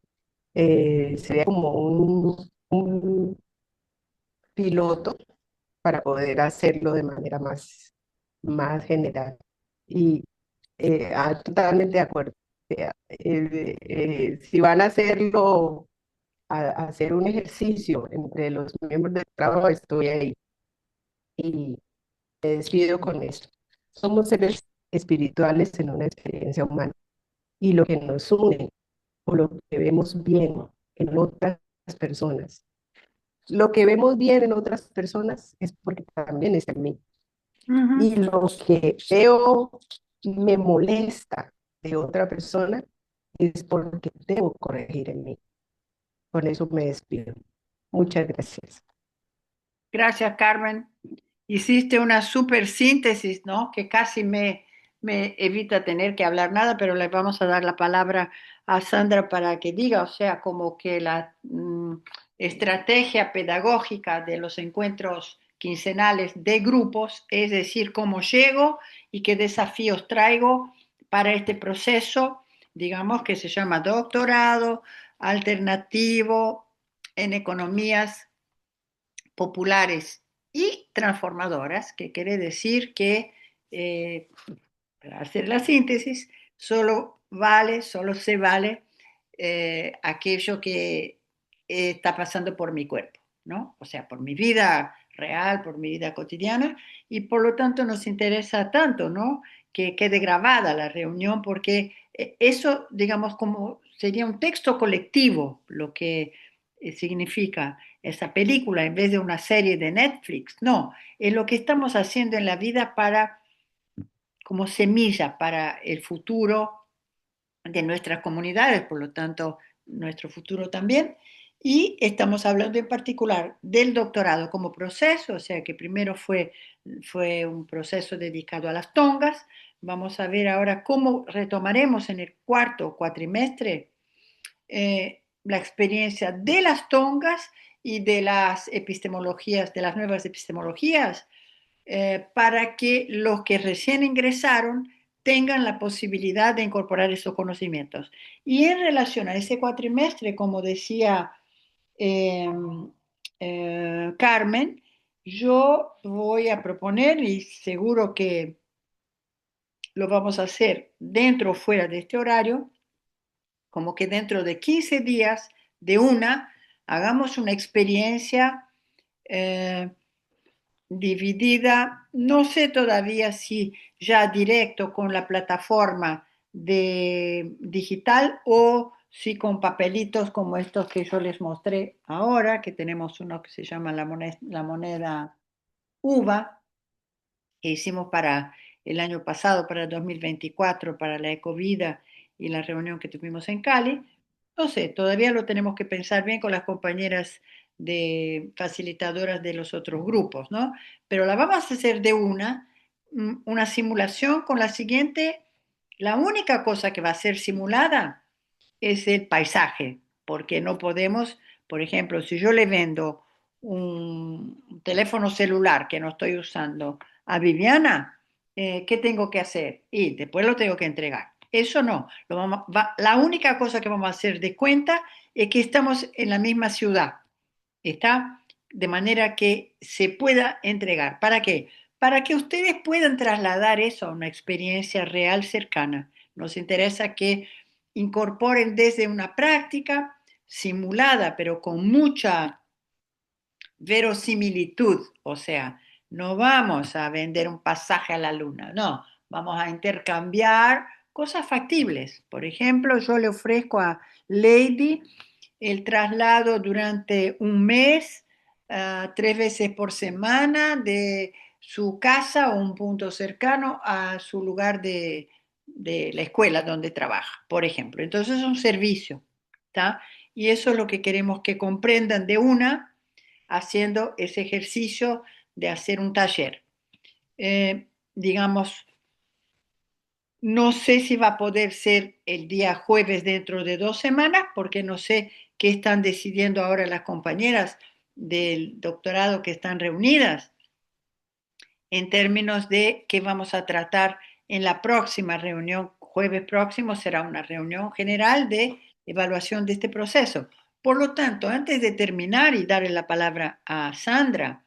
sería como un piloto para poder hacerlo de manera más general. Y totalmente de acuerdo. O sea, si van a hacerlo, a hacer un ejercicio entre los miembros del trabajo, estoy ahí. Y me despido con esto. Somos seres espirituales en una experiencia humana y lo que nos une o lo que vemos bien en otras personas, lo que vemos bien en otras personas es porque también es en mí. Ujú. Y lo que veo me molesta de otra persona es porque debo corregir en mí. Con eso me despido. Muchas gracias. Gracias, Carmen. Hiciste una súper síntesis, ¿no? Que casi me evita tener que hablar nada, pero le vamos a dar la palabra a Sandra para que diga, o sea, como que estrategia pedagógica de los encuentros quincenales de grupos, es decir, cómo llego y qué desafíos traigo para este proceso, digamos, que se llama doctorado alternativo en economías populares y transformadoras, que quiere decir que, para hacer la síntesis, solo se vale aquello que está pasando por mi cuerpo, ¿no? O sea, por mi vida real, por mi vida cotidiana, y por lo tanto nos interesa tanto, ¿no? Que quede grabada la reunión, porque eso, digamos, como sería un texto colectivo, lo que significa esa película en vez de una serie de Netflix, no, es lo que estamos haciendo en la vida para, como semilla para el futuro de nuestras comunidades, por lo tanto, nuestro futuro también. Y estamos hablando en particular del doctorado como proceso, o sea que primero fue un proceso dedicado a las tongas. Vamos a ver ahora cómo retomaremos en el cuarto cuatrimestre la experiencia de las tongas y de las epistemologías, de las nuevas epistemologías, para que los que recién ingresaron tengan la posibilidad de incorporar esos conocimientos. Y en relación a ese cuatrimestre, como decía eh, Carmen, yo voy a proponer, y seguro que lo vamos a hacer dentro o fuera de este horario, como que dentro de 15 días de hagamos una experiencia eh, dividida, no sé todavía si ya directo con la plataforma de digital o si con papelitos como estos que yo les mostré ahora, que tenemos uno que se llama la moneda UVA, que hicimos para el año pasado, para el 2024, para la Ecovida y la reunión que tuvimos en Cali. No sé, todavía lo tenemos que pensar bien con las compañeras de facilitadoras de los otros grupos, ¿no? Pero la vamos a hacer de una simulación con la siguiente. La única cosa que va a ser simulada es el paisaje, porque no podemos, por ejemplo, si yo le vendo un teléfono celular que no estoy usando a Viviana, ¿qué tengo que hacer? Y después lo tengo que entregar. Eso no. La única cosa que vamos a hacer de cuenta es que estamos en la misma ciudad. ¿Está? De manera que se pueda entregar. ¿Para qué? Para que ustedes puedan trasladar eso a una experiencia real cercana. Nos interesa que incorporen desde una práctica simulada, pero con mucha verosimilitud, o sea, no vamos a vender un pasaje a la luna, no, vamos a intercambiar cosas factibles. Por ejemplo, yo le ofrezco a Lady el traslado durante un mes, 3 veces por semana, de su casa o un punto cercano a su lugar de la escuela donde trabaja, por ejemplo. Entonces es un servicio, ¿está? Y eso es lo que queremos que comprendan de haciendo ese ejercicio de hacer un taller. Digamos, no sé si va a poder ser el día jueves dentro de 2 semanas, porque no sé qué están decidiendo ahora las compañeras del doctorado que están reunidas en términos de qué vamos a tratar en la próxima reunión. Jueves próximo será una reunión general de evaluación de este proceso. Por lo tanto, antes de terminar y darle la palabra a Sandra,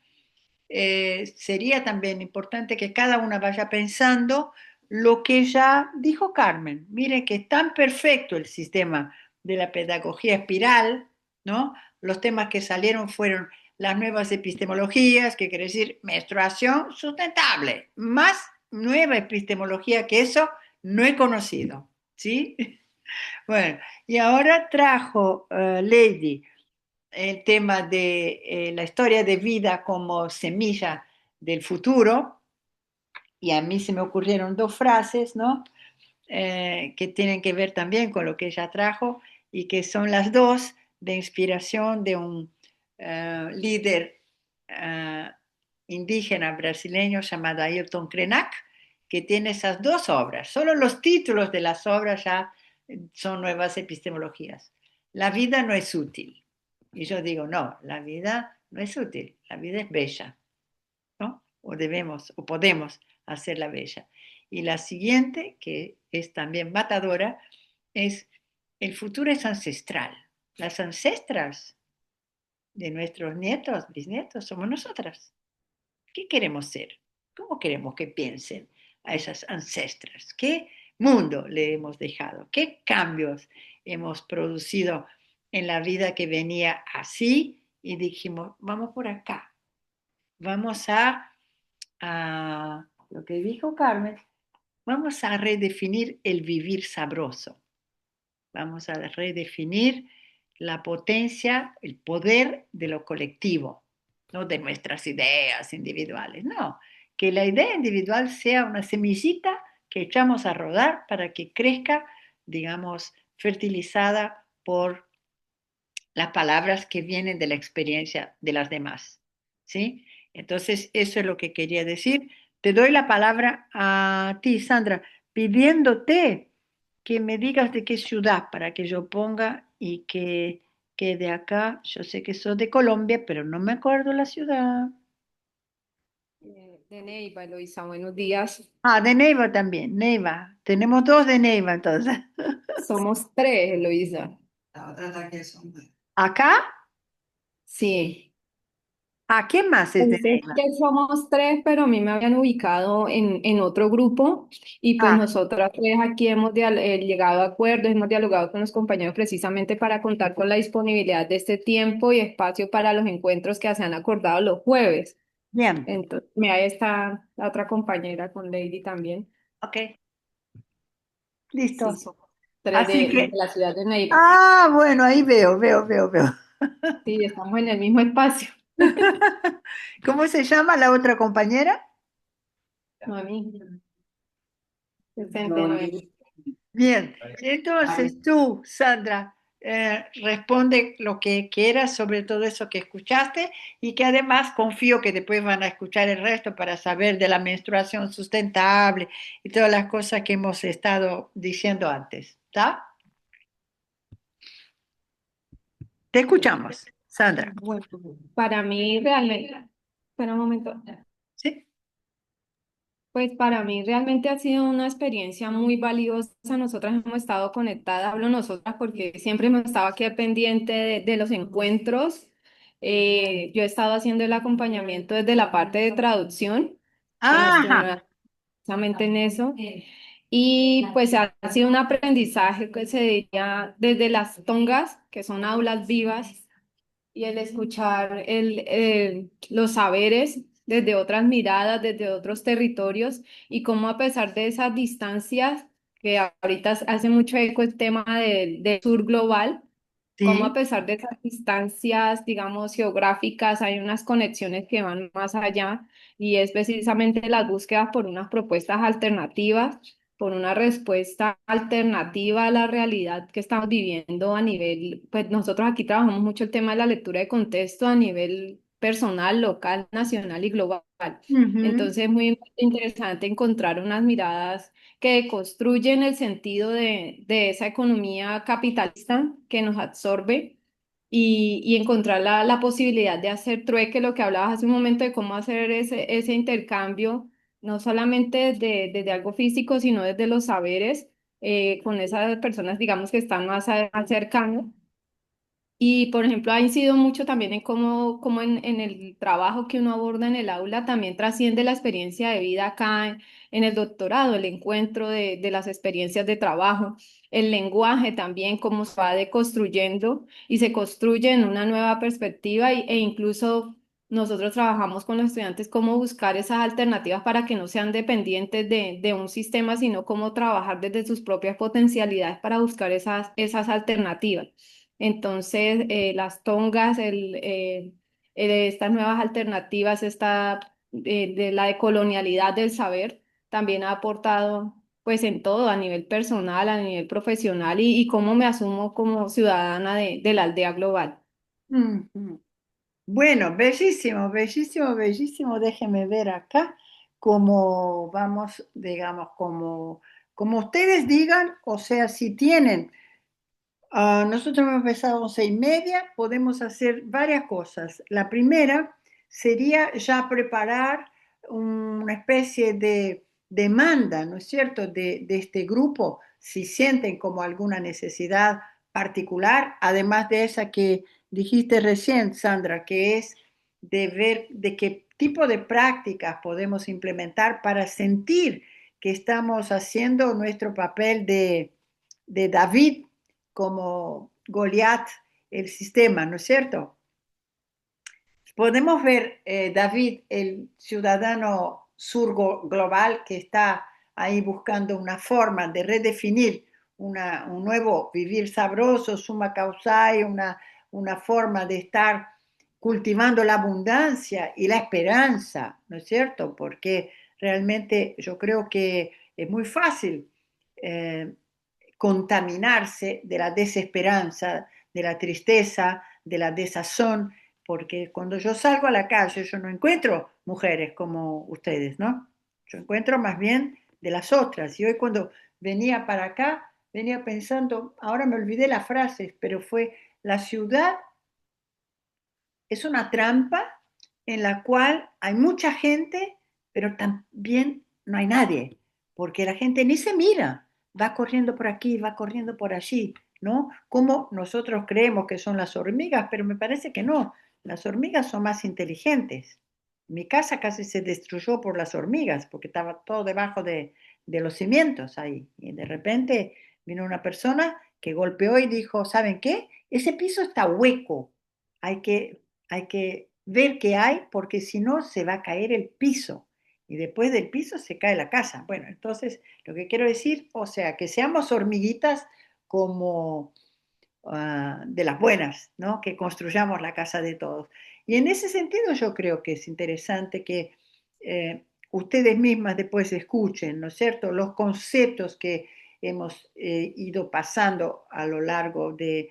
sería también importante que cada una vaya pensando lo que ya dijo Carmen. Mire que es tan perfecto el sistema de la pedagogía espiral, ¿no? Los temas que salieron fueron las nuevas epistemologías, que quiere decir menstruación sustentable. Más nueva epistemología que eso no he conocido, ¿sí? Bueno, y ahora trajo Lady el tema de la historia de vida como semilla del futuro, y a mí se me ocurrieron dos frases, ¿no? Que tienen que ver también con lo que ella trajo y que son las dos de inspiración de un líder uh, indígena brasileño llamado Ayrton Krenak, que tiene esas dos obras. Solo los títulos de las obras ya son nuevas epistemologías. La vida no es útil. Y yo digo, no, la vida no es útil, la vida es bella, ¿no? O debemos, o podemos hacerla bella. Y la siguiente, que es también matadora, es el futuro es ancestral. Las ancestras de nuestros nietos, bisnietos, somos nosotras. ¿Qué queremos ser? ¿Cómo queremos que piensen a esas ancestras? ¿Qué mundo le hemos dejado? ¿Qué cambios hemos producido en la vida que venía así? Y dijimos, vamos por acá, vamos a lo que dijo Carmen, vamos a redefinir el vivir sabroso, vamos a redefinir la potencia, el poder de lo colectivo, no de nuestras ideas individuales, no, que la idea individual sea una semillita que echamos a rodar para que crezca, digamos, fertilizada por las palabras que vienen de la experiencia de las demás, ¿sí? Entonces, eso es lo que quería decir. Te doy la palabra a ti, Sandra, pidiéndote que me digas de qué ciudad para que yo ponga y que de acá, yo sé que sos de Colombia, pero no me acuerdo la ciudad. De Neiva, Eloisa, buenos días. Ah, de Neiva también, Neiva. Tenemos dos de Neiva entonces. Somos tres, Eloisa. ¿Acá? Sí. ¿A quién más es de Pensé Neiva? que somos tres, pero a mí me habían ubicado en otro grupo y pues Ah, nosotras tres aquí hemos llegado a acuerdos, hemos dialogado con los compañeros precisamente para contar con la disponibilidad de este tiempo y espacio para los encuentros que se han acordado los jueves. bien, Entonces, mira, ahí está la otra compañera con Lady también. ok, Sí, listo. somos tres Así de que, la ciudad de Neiva. ah, bueno, ahí veo. Sí, estamos en el mismo espacio. ¿Cómo se llama la otra compañera? Mami, 69. Bien, entonces tú, Sandra, responde lo que quieras sobre todo eso que escuchaste y que además confío que después van a escuchar el resto para saber de la menstruación sustentable y todas las cosas que hemos estado diciendo antes. ¿Está? Te escuchamos, Sandra. Bueno, para mí realmente, espera un momento, ¿Sí? pues para mí realmente ha sido una experiencia muy valiosa. Nosotras hemos estado conectadas, hablo nosotras porque siempre hemos estado aquí pendiente de los encuentros. Yo he estado haciendo el acompañamiento desde la parte de traducción, Ajá, precisamente en eso. Y pues ha sido un aprendizaje que se diría desde las tongas, que son aulas vivas y el escuchar los saberes desde otras miradas, desde otros territorios y cómo a pesar de esas distancias, que ahorita hace mucho eco el tema del sur global, cómo a sí. pesar de esas distancias, digamos, geográficas, hay unas conexiones que van más allá y es precisamente las búsquedas por unas propuestas alternativas, por una respuesta alternativa a la realidad que estamos viviendo a nivel, pues nosotros aquí trabajamos mucho el tema de la lectura de contexto a nivel personal, local, nacional y global. Ujú. Entonces es muy interesante encontrar unas miradas que construyen el sentido de esa economía capitalista que nos absorbe y encontrar la posibilidad de hacer trueque, lo que hablabas hace un momento de cómo hacer ese intercambio, no solamente desde algo físico, sino desde los saberes con esas personas, digamos, que están más cercanas. Y, por ejemplo, ha incidido mucho también en cómo en el trabajo que uno aborda en el aula también trasciende la experiencia de vida acá en el doctorado, el encuentro de las experiencias de trabajo, el lenguaje también, cómo se va deconstruyendo y se construye en una nueva perspectiva e incluso nosotros trabajamos con los estudiantes cómo buscar esas alternativas para que no sean dependientes de un sistema, sino cómo trabajar desde sus propias potencialidades para buscar esas alternativas. Entonces, las tongas, estas nuevas alternativas, de la decolonialidad del saber, también ha aportado pues en todo, a nivel personal, a nivel profesional y cómo me asumo como ciudadana de la aldea global. Ujú. Bueno, bellísimo. Déjeme ver acá cómo vamos, digamos, como ustedes digan, o sea, si tienen Nosotros hemos empezado a 11:30, podemos hacer varias cosas. La primera sería ya preparar una especie de demanda, ¿no es cierto?, de este grupo, si sienten como alguna necesidad particular, además de esa que dijiste recién, Sandra, que es de ver de qué tipo de prácticas podemos implementar para sentir que estamos haciendo nuestro papel de David como Goliat el sistema, ¿no es cierto? Podemos ver, David, el ciudadano surgo global que está ahí buscando una forma de redefinir un nuevo vivir sabroso, suma causai, una forma de estar cultivando la abundancia y la esperanza, ¿no es cierto? Porque realmente yo creo que es muy fácil eh, contaminarse de la desesperanza, de la tristeza, de la desazón, porque cuando yo salgo a la calle yo no encuentro mujeres como ustedes, ¿no? Yo encuentro más bien de las otras. Y hoy cuando venía para acá, venía pensando, ahora me olvidé las frases, pero fue, la ciudad es una trampa en la cual hay mucha gente, pero también no hay nadie, porque la gente ni se mira, va corriendo por aquí, va corriendo por allí, ¿no? Como nosotros creemos que son las hormigas, pero me parece que no, las hormigas son más inteligentes. Mi casa casi se destruyó por las hormigas, porque estaba todo debajo de los cimientos ahí, y de repente vino una persona que golpeó y dijo, ¿saben qué? Ese piso está hueco, hay que ver qué hay, porque si no se va a caer el piso. Y después del piso se cae la casa. Bueno, entonces lo que quiero decir, o sea, que seamos hormiguitas como de las buenas, ¿no? Que construyamos la casa de todos. Y en ese sentido yo creo que es interesante que ustedes mismas después escuchen, ¿no es cierto?, los conceptos que hemos ido pasando a lo largo de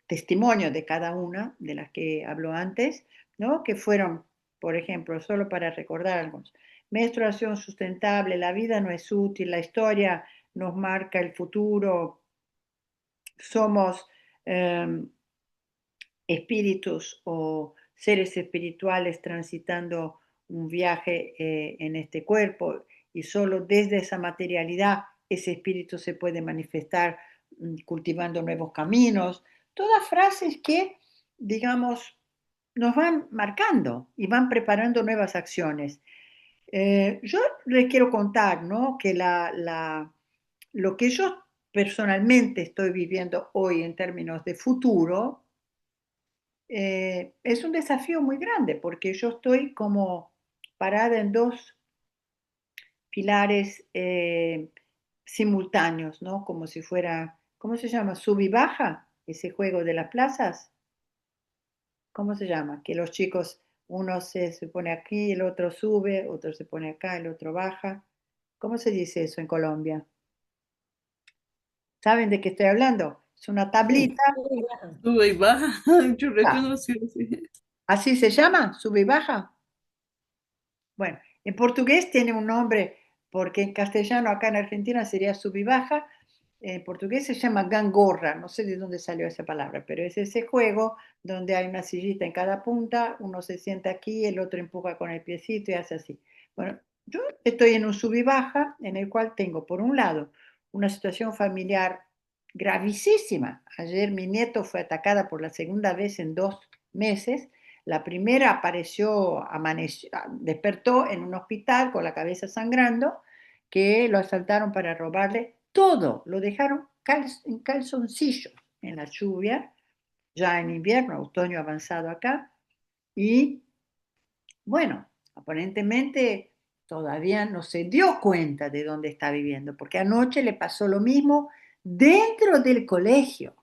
testimonio de cada una de las que habló antes, ¿no? Que fueron, por ejemplo, solo para recordar algunos: menstruación sustentable, la vida no es útil, la historia nos marca el futuro, somos eh, espíritus o seres espirituales transitando un viaje en este cuerpo, y solo desde esa materialidad ese espíritu se puede manifestar cultivando nuevos caminos. Todas frases que, digamos, nos van marcando y van preparando nuevas acciones. Yo les quiero contar, ¿no?, que lo que yo personalmente estoy viviendo hoy en términos de futuro es un desafío muy grande, porque yo estoy como parada en dos pilares simultáneos, ¿no? Como si fuera, ¿cómo se llama? Sub y baja, ese juego de las plazas. ¿Cómo se llama? Que los chicos, uno se pone aquí, el otro sube, otro se pone acá, el otro baja. ¿Cómo se dice eso en Colombia? ¿Saben de qué estoy hablando? Es una Sí, tablita. Sube y baja. Yo Ah, reconocí así. ¿así se llama? ¿Sube y baja? Bueno, en portugués tiene un nombre, porque en castellano acá en Argentina sería sub y baja. En portugués se llama gangorra, no sé de dónde salió esa palabra, pero es ese juego donde hay una sillita en cada punta, uno se sienta aquí, el otro empuja con el piecito y hace así. Bueno, yo estoy en un sub y baja en el cual tengo, por un lado, una situación familiar gravísima. Ayer mi nieto fue atacada por la segunda vez en 2 meses. La primera apareció, despertó en un hospital con la cabeza sangrando, que lo asaltaron para robarle todo, lo dejaron en calzoncillos en la lluvia, ya en invierno, otoño avanzado acá, y bueno, aparentemente todavía no se dio cuenta de dónde está viviendo, porque anoche le pasó lo mismo dentro del colegio.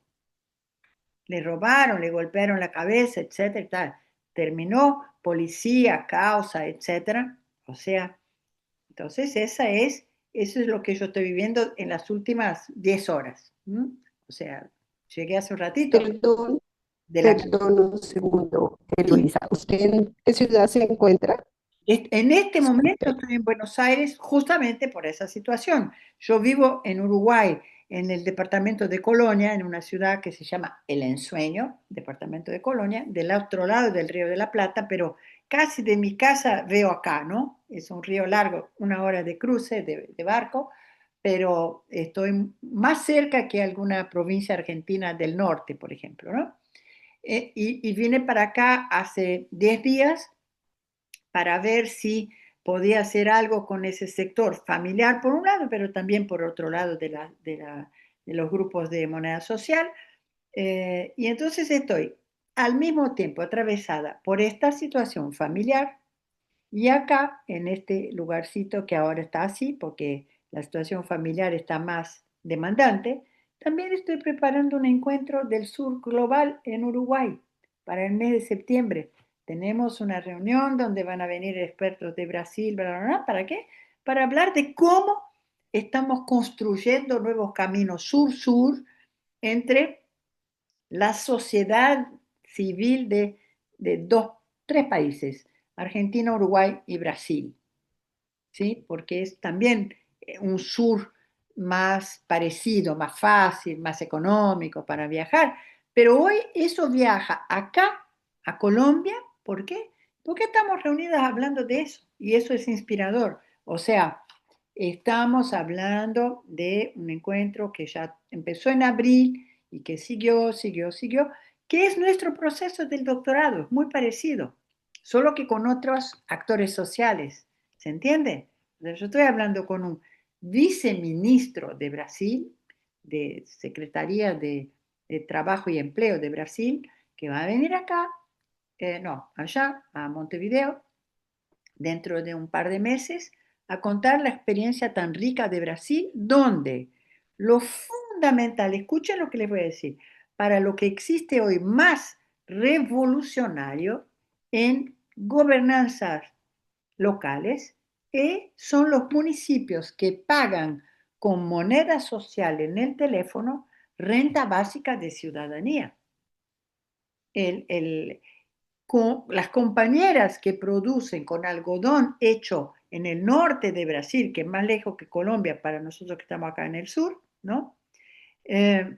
Le robaron, le golpearon la cabeza, etcétera, y tal. Terminó policía, causa, etcétera. O sea, entonces eso es lo que yo estoy viviendo en las últimas 10 horas. ¿M? O sea, llegué hace un ratito perdón, de la... perdón un segundo, Sí, Luisa. ¿Usted en qué ciudad se encuentra? en este momento estoy en Buenos Aires justamente por esa situación. Yo vivo en Uruguay en el departamento de Colonia, en una ciudad que se llama El Ensueño, departamento de Colonia, del otro lado del Río de la Plata, pero casi de mi casa veo acá, ¿no? Es un río largo, 1 hora de cruce de barco, pero estoy más cerca que alguna provincia argentina del norte, por ejemplo, ¿no? Y vine para acá hace 10 días para ver si podía hacer algo con ese sector familiar por un lado, pero también por otro lado de los grupos de moneda social. Y entonces estoy al mismo tiempo atravesada por esta situación familiar y acá, en este lugarcito que ahora está así, porque la situación familiar está más demandante, también estoy preparando un encuentro del Sur Global en Uruguay para el mes de septiembre. Tenemos una reunión donde van a venir expertos de Brasil, bla, bla, bla. ¿Para qué? Para hablar de cómo estamos construyendo nuevos caminos sur-sur entre la sociedad civil de dos, tres países, Argentina, Uruguay y Brasil, ¿sí? Porque es también un sur más parecido, más fácil, más económico para viajar. Pero hoy eso viaja acá, a Colombia, ¿por qué? Porque estamos reunidas hablando de eso y eso es inspirador. O sea, estamos hablando de un encuentro que ya empezó en abril y que siguió, que es nuestro proceso del doctorado, es muy parecido, solo que con otros actores sociales. ¿Se entiende? Yo estoy hablando con un viceministro de Brasil, de Secretaría de Trabajo y Empleo de Brasil, que va a venir acá, no, allá, a Montevideo, dentro de un par de meses, a contar la experiencia tan rica de Brasil, donde lo fundamental, escuchen lo que les voy a decir, para lo que existe hoy más revolucionario en gobernanzas locales, son los municipios que pagan con moneda social en el teléfono renta básica de ciudadanía. Las compañeras que producen con algodón hecho en el norte de Brasil, que es más lejos que Colombia para nosotros que estamos acá en el sur, ¿no? Eh,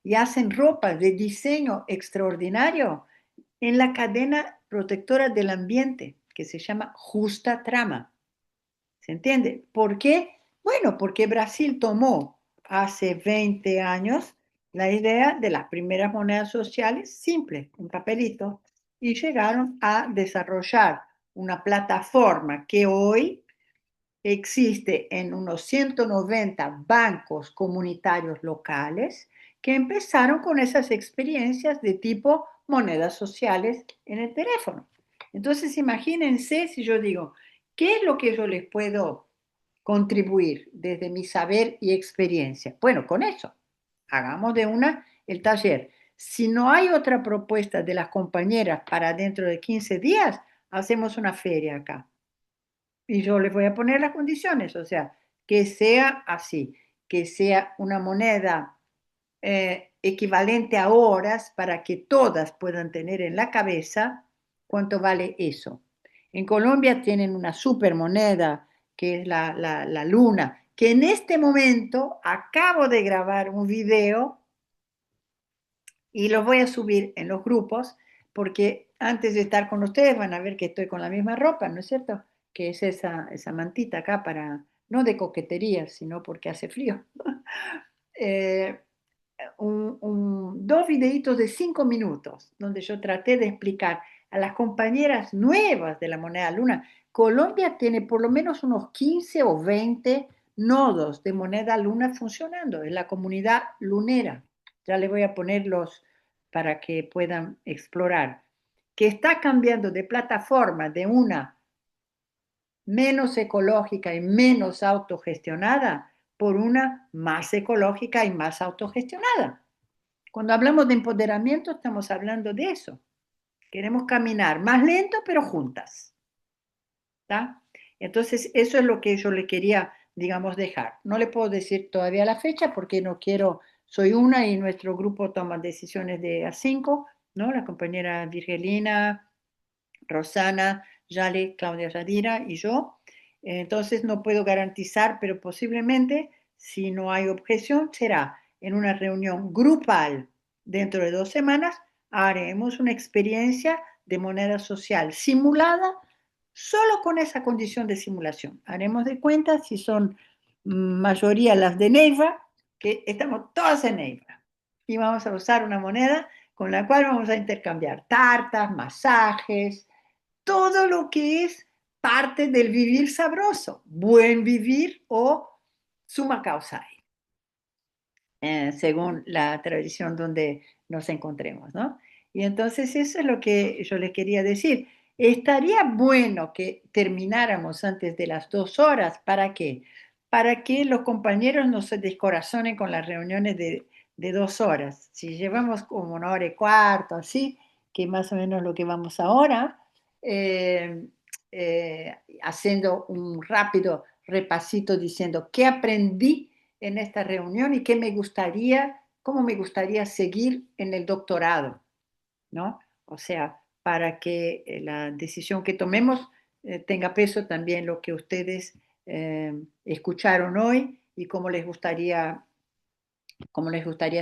y hacen ropa de diseño extraordinario en la cadena protectora del ambiente, que se llama Justa Trama. ¿Se entiende? ¿Por qué? Bueno, porque Brasil tomó hace 20 años la idea de las primeras monedas sociales, simple, un papelito, y llegaron a desarrollar una plataforma que hoy existe en unos 190 bancos comunitarios locales que empezaron con esas experiencias de tipo monedas sociales en el teléfono. Entonces, imagínense si yo digo, ¿qué es lo que yo les puedo contribuir desde mi saber y experiencia? Bueno, con eso, hagamos de una el taller. Si no hay otra propuesta de las compañeras para dentro de 15 días, hacemos una feria acá. Y yo les voy a poner las condiciones, o sea, que sea así, que sea una moneda equivalente a horas para que todas puedan tener en la cabeza cuánto vale eso. En Colombia tienen una supermoneda que es la luna, que en este momento acabo de grabar un video y lo voy a subir en los grupos porque antes de estar con ustedes van a ver que estoy con la misma ropa, ¿no es cierto? Que es esa mantita acá para, no de coquetería, sino porque hace frío. eh, dos videitos de 5 minutos donde yo traté de explicar a las compañeras nuevas de la moneda luna. Colombia tiene por lo menos unos 15 o 20 nodos de moneda luna funcionando, en la comunidad lunera. Ya les voy a ponerlos para que puedan explorar. Que está cambiando de plataforma de una menos ecológica y menos autogestionada por una más ecológica y más autogestionada. Cuando hablamos de empoderamiento, estamos hablando de eso. Queremos caminar más lento, pero juntas. ¿Tá? Entonces, eso es lo que yo le quería, digamos, dejar. No le puedo decir todavía la fecha porque no quiero, soy una y nuestro grupo toma decisiones de A5, ¿no? La compañera Virgelina, Rosana, Yale, Claudia Radira y yo. Entonces, no puedo garantizar, pero posiblemente Si no hay objeción, será en una reunión grupal dentro de 2 semanas. Haremos una experiencia de moneda social simulada solo con esa condición de simulación. Haremos de cuenta si son mayoría las de Neiva, que estamos todas en Neiva. Y vamos a usar una moneda con la cual vamos a intercambiar tartas, masajes, todo lo que es parte del vivir sabroso, buen vivir o suma causa, según la tradición donde nos encontremos, ¿no? Y entonces eso es lo que yo les quería decir. Estaría bueno que termináramos antes de las 2 horas. ¿Para qué? Para que los compañeros no se descorazonen con las reuniones de 2 horas. Si llevamos como 1 hora y cuarto, así, que más o menos lo que vamos ahora, eh, haciendo un rápido repasito diciendo qué aprendí en esta reunión y qué me gustaría, cómo me gustaría seguir en el doctorado, ¿no? O sea, para que la decisión que tomemos tenga peso también lo que ustedes escucharon hoy y cómo les gustaría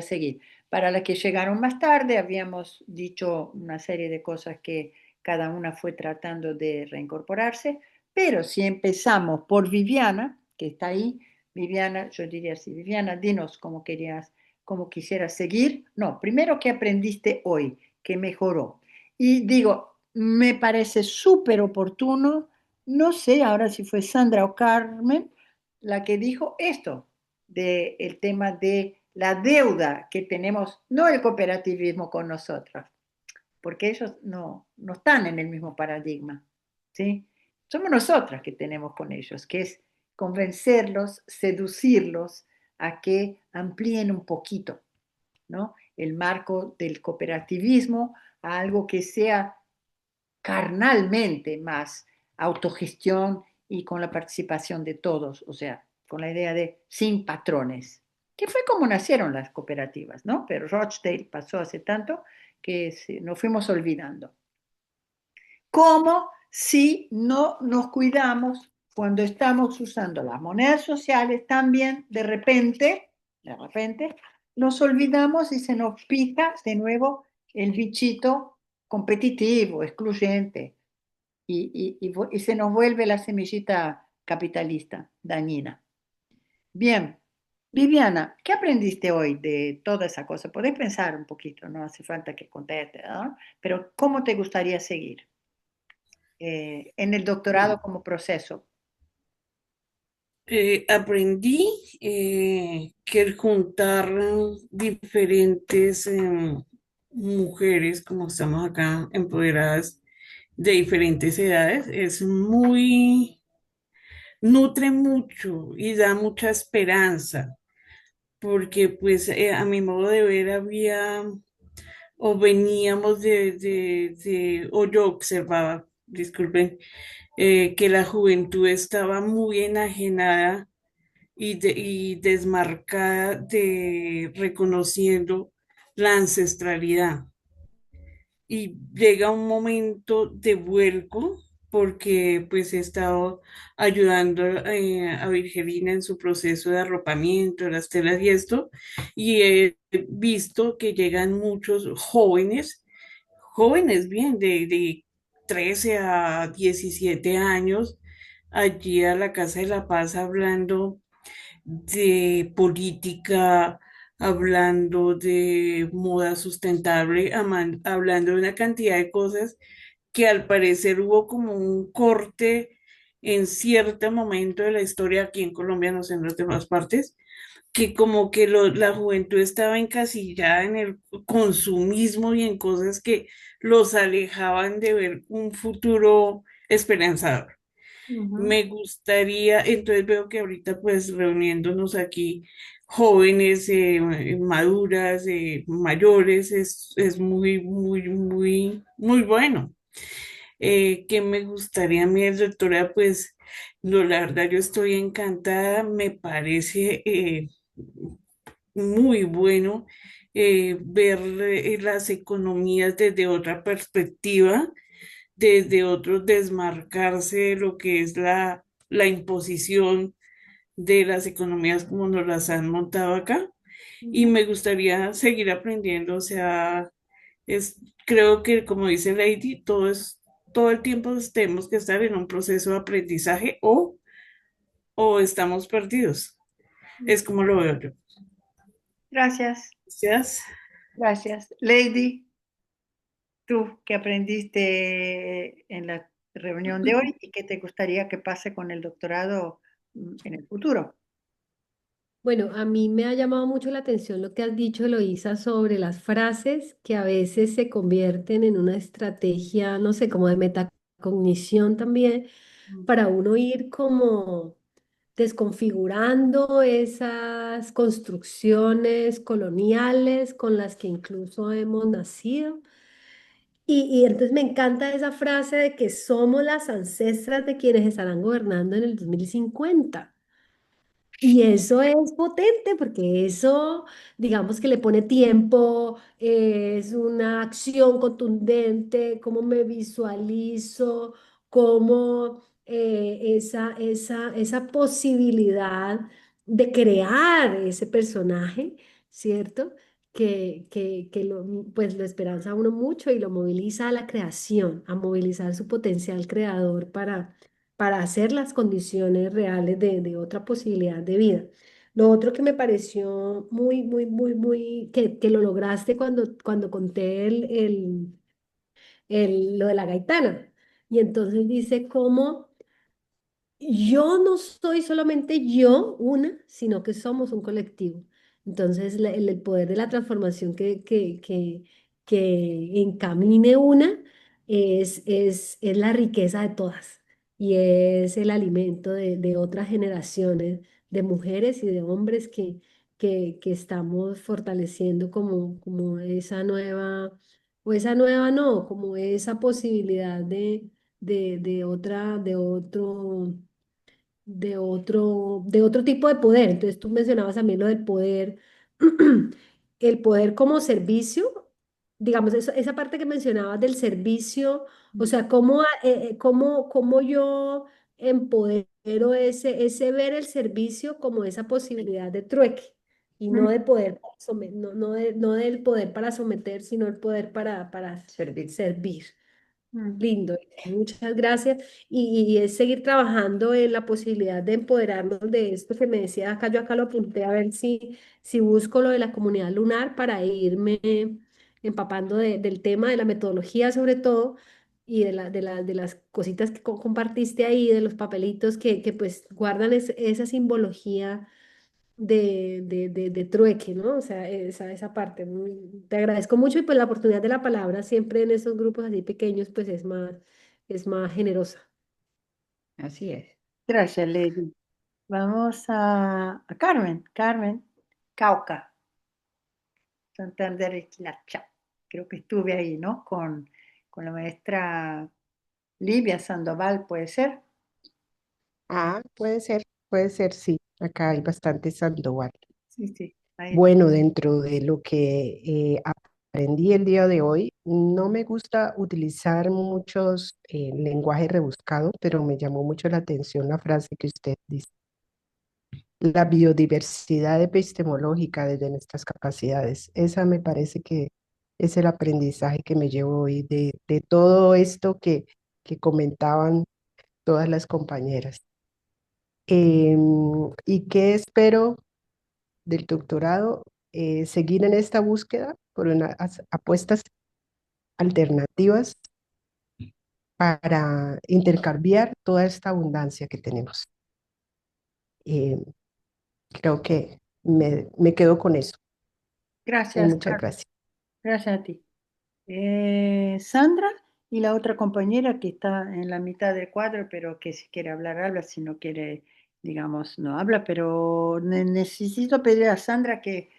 seguir. Para las que llegaron más tarde, habíamos dicho una serie de cosas que cada una fue tratando de reincorporarse, pero si empezamos por Viviana, que está ahí, Viviana, yo diría así, Viviana, dinos cómo quisieras seguir. No, primero, ¿qué aprendiste hoy? ¿Qué mejoró? Y digo, me parece súper oportuno, no sé ahora si fue Sandra o Carmen la que dijo esto, del tema de la deuda que tenemos, no el cooperativismo con nosotros, porque ellos no están en el mismo paradigma, ¿sí? Somos nosotras que tenemos con ellos, que es convencerlos, seducirlos a que amplíen un poquito, ¿no? El marco del cooperativismo a algo que sea carnalmente más autogestión y con la participación de todos, o sea, con la idea de sin patrones, que fue como nacieron las cooperativas, ¿no? Pero Rochdale pasó hace tanto que nos fuimos olvidando. ¿Cómo si no nos cuidamos cuando estamos usando las monedas sociales también de repente, nos olvidamos y se nos pica de nuevo el bichito competitivo, excluyente, y se nos vuelve la semillita capitalista dañina. Bien, Viviana, ¿qué aprendiste hoy de toda esa cosa? Podés pensar un poquito, no hace falta que contestes, ¿no? Pero ¿cómo te gustaría seguir en el doctorado como proceso? Aprendí que el juntar diferentes mujeres, como estamos acá, empoderadas de diferentes edades, nutre mucho y da mucha esperanza, porque pues a mi modo de ver o veníamos o yo observaba, disculpen, que la juventud estaba muy enajenada y desmarcada de reconociendo la ancestralidad. Y llega un momento de vuelco porque pues he estado ayudando a Virgelina en su proceso de arropamiento, de las telas y esto, y he visto que llegan muchos jóvenes bien, de 13 a 17 años, allí a la Casa de la Paz hablando de política, hablando de moda sustentable, hablando de una cantidad de cosas que al parecer hubo como un corte en cierto momento de la historia aquí en Colombia, no sé en las demás partes, que como que la juventud estaba encasillada en el consumismo y en cosas que los alejaban de ver un futuro esperanzador. Ujú. Me gustaría, entonces veo que ahorita pues reuniéndonos aquí jóvenes, maduras, mayores, es muy bueno. ¿Qué me gustaría a mí, doctora? Pues no, la verdad yo estoy encantada, me parece muy bueno ver las economías desde otra perspectiva, desde otro desmarcarse de lo que es la imposición de las economías como nos las han montado acá y me gustaría seguir aprendiendo, o sea, creo que como dice Lady, todo el tiempo tenemos que estar en un proceso de aprendizaje o estamos perdidos. Es como lo veo yo. Gracias, Gracias. gracias. Lady, ¿tú qué aprendiste en la reunión de hoy y qué te gustaría que pase con el doctorado en el futuro? Bueno, a mí me ha llamado mucho la atención lo que has dicho, Eloísa, sobre las frases que a veces se convierten en una estrategia, no sé, como de metacognición también, para uno ir como desconfigurando esas construcciones coloniales con las que incluso hemos nacido. Y entonces me encanta esa frase de que somos las ancestras de quienes estarán gobernando en el 2050. Y eso es potente porque eso, digamos que le pone tiempo, es una acción contundente, cómo me visualizo, cómo esa posibilidad de crear ese personaje, ¿cierto? Que pues lo esperanza a uno mucho y lo moviliza a la creación, a movilizar su potencial creador para hacer las condiciones reales de otra posibilidad de vida. Lo otro que me pareció muy, que lo lograste cuando conté lo de la gaitana. Y entonces dice cómo yo no soy solamente yo una, sino que somos un colectivo. Entonces, el poder de la transformación que encamine una es la riqueza de todas y es el alimento de otras generaciones de mujeres y de hombres que estamos fortaleciendo como esa nueva no, como esa posibilidad de otro tipo de poder. Entonces tú mencionabas también lo del poder, el poder como servicio, digamos, esa parte que mencionabas del servicio, o sea, cómo yo empodero ese ver el servicio como esa posibilidad de trueque. Y no Mm, de poder, no del poder para someter, sino el poder para servir. mm. Lindo, muchas gracias. Y es seguir trabajando en la posibilidad de empoderarnos de esto que me decía acá, yo acá lo apunté a ver si busco lo de la comunidad lunar para irme empapando del tema, de la metodología sobre todo, y de las cositas que compartiste ahí, de los papelitos que pues guardan esa simbología de trueque, ¿no? O sea, esa parte. Te agradezco mucho y pues la oportunidad de la palabra siempre en esos grupos así pequeños pues es más generosa. Así es. Gracias, Lady. Vamos a Carmen, Carmen Cauca, Santander Esquilacha. Creo que estuve ahí, ¿no? Con la maestra Livia Sandoval, ¿puede ser? Ah, puede ser, sí. Acá hay bastante Sandoval. Sí, sí. Ahí. Bueno, dentro de lo que aprendí el día de hoy, no me gusta utilizar muchos lenguajes rebuscados, pero me llamó mucho la atención la frase que usted dice. La biodiversidad epistemológica desde nuestras capacidades. Esa me parece que es el aprendizaje que me llevo hoy de todo esto que comentaban todas las compañeras. ¿Y qué espero del doctorado? Seguir en esta búsqueda por unas apuestas alternativas para intercambiar toda esta abundancia que tenemos. Eh, Creo que me quedo con eso. Gracias, Muchas Carmen. gracias. Gracias a ti. Sandra y la otra compañera que está en la mitad del cuadro, pero que si quiere hablar, habla, si no quiere, digamos, no habla, pero necesito pedir a Sandra que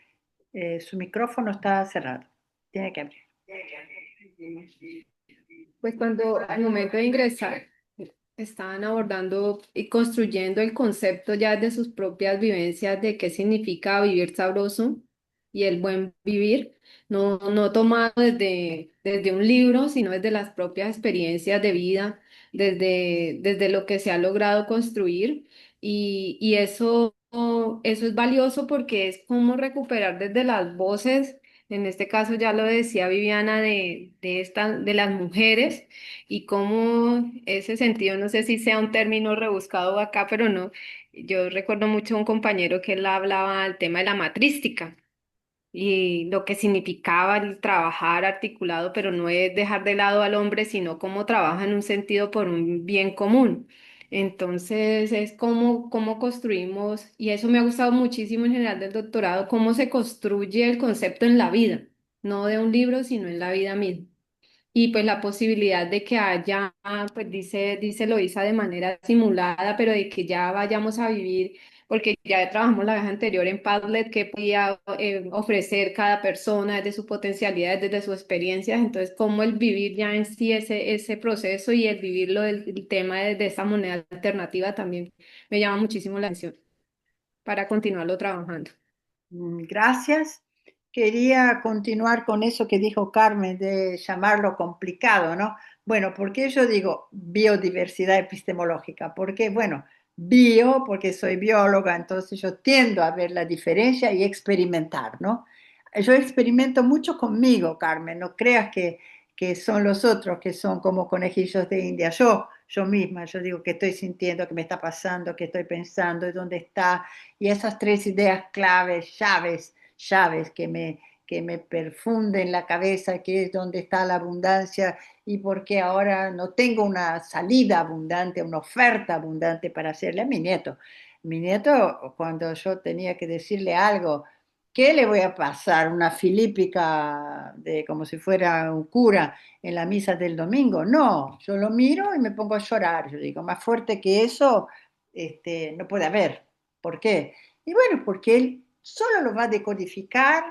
su micrófono está cerrado. Tiene que abrir. Pues cuando al momento de ingresar estaban abordando y construyendo el concepto ya de sus propias vivencias de qué significa vivir sabroso y el buen vivir, no tomado desde un libro, sino desde las propias experiencias de vida, desde lo que se ha logrado construir. y eso es valioso porque es como recuperar desde las voces, en este caso ya lo decía Viviana, de las mujeres y cómo ese sentido, no sé si sea un término rebuscado acá, pero no, yo recuerdo mucho a un compañero que él hablaba del tema de la matrística y lo que significaba el trabajar articulado, pero no es dejar de lado al hombre, sino cómo trabaja en un sentido por un bien común. Entonces es cómo construimos, y eso me ha gustado muchísimo en general del doctorado, cómo se construye el concepto en la vida, no de un libro, sino en la vida misma. Y pues la posibilidad de que haya, pues dice Loisa de manera simulada, pero de que ya vayamos a vivir, porque ya trabajamos la vez anterior en Padlet, que podía ofrecer cada persona desde su potencialidad, desde sus experiencias, entonces cómo el vivir ya en sí ese proceso y el vivirlo del tema de esa moneda alternativa también me llama muchísimo la atención para continuarlo trabajando. Gracias. Quería continuar con eso que dijo Carmen de llamarlo complicado, ¿no? Bueno, porque yo digo biodiversidad epistemológica? Porque, bueno, bio, porque soy bióloga, entonces yo tiendo a ver la diferencia y experimentar, ¿no? Yo experimento mucho conmigo, Carmen, no creas que son los otros que son como conejillos de India. Yo misma, yo digo que estoy sintiendo, que me está pasando, que estoy pensando, y dónde está, y esas tres ideas claves, llaves que me perfunden la cabeza, que es donde está la abundancia y porque ahora no tengo una salida abundante, una oferta abundante para hacerle a mi nieto. Mi nieto, cuando yo tenía que decirle algo, ¿qué le voy a pasar? ¿Una filípica de como si fuera un cura en la misa del domingo? No, yo lo miro y me pongo a llorar. Yo digo, más fuerte que eso, no puede haber. ¿Por qué? Y bueno, porque él solo lo va a decodificar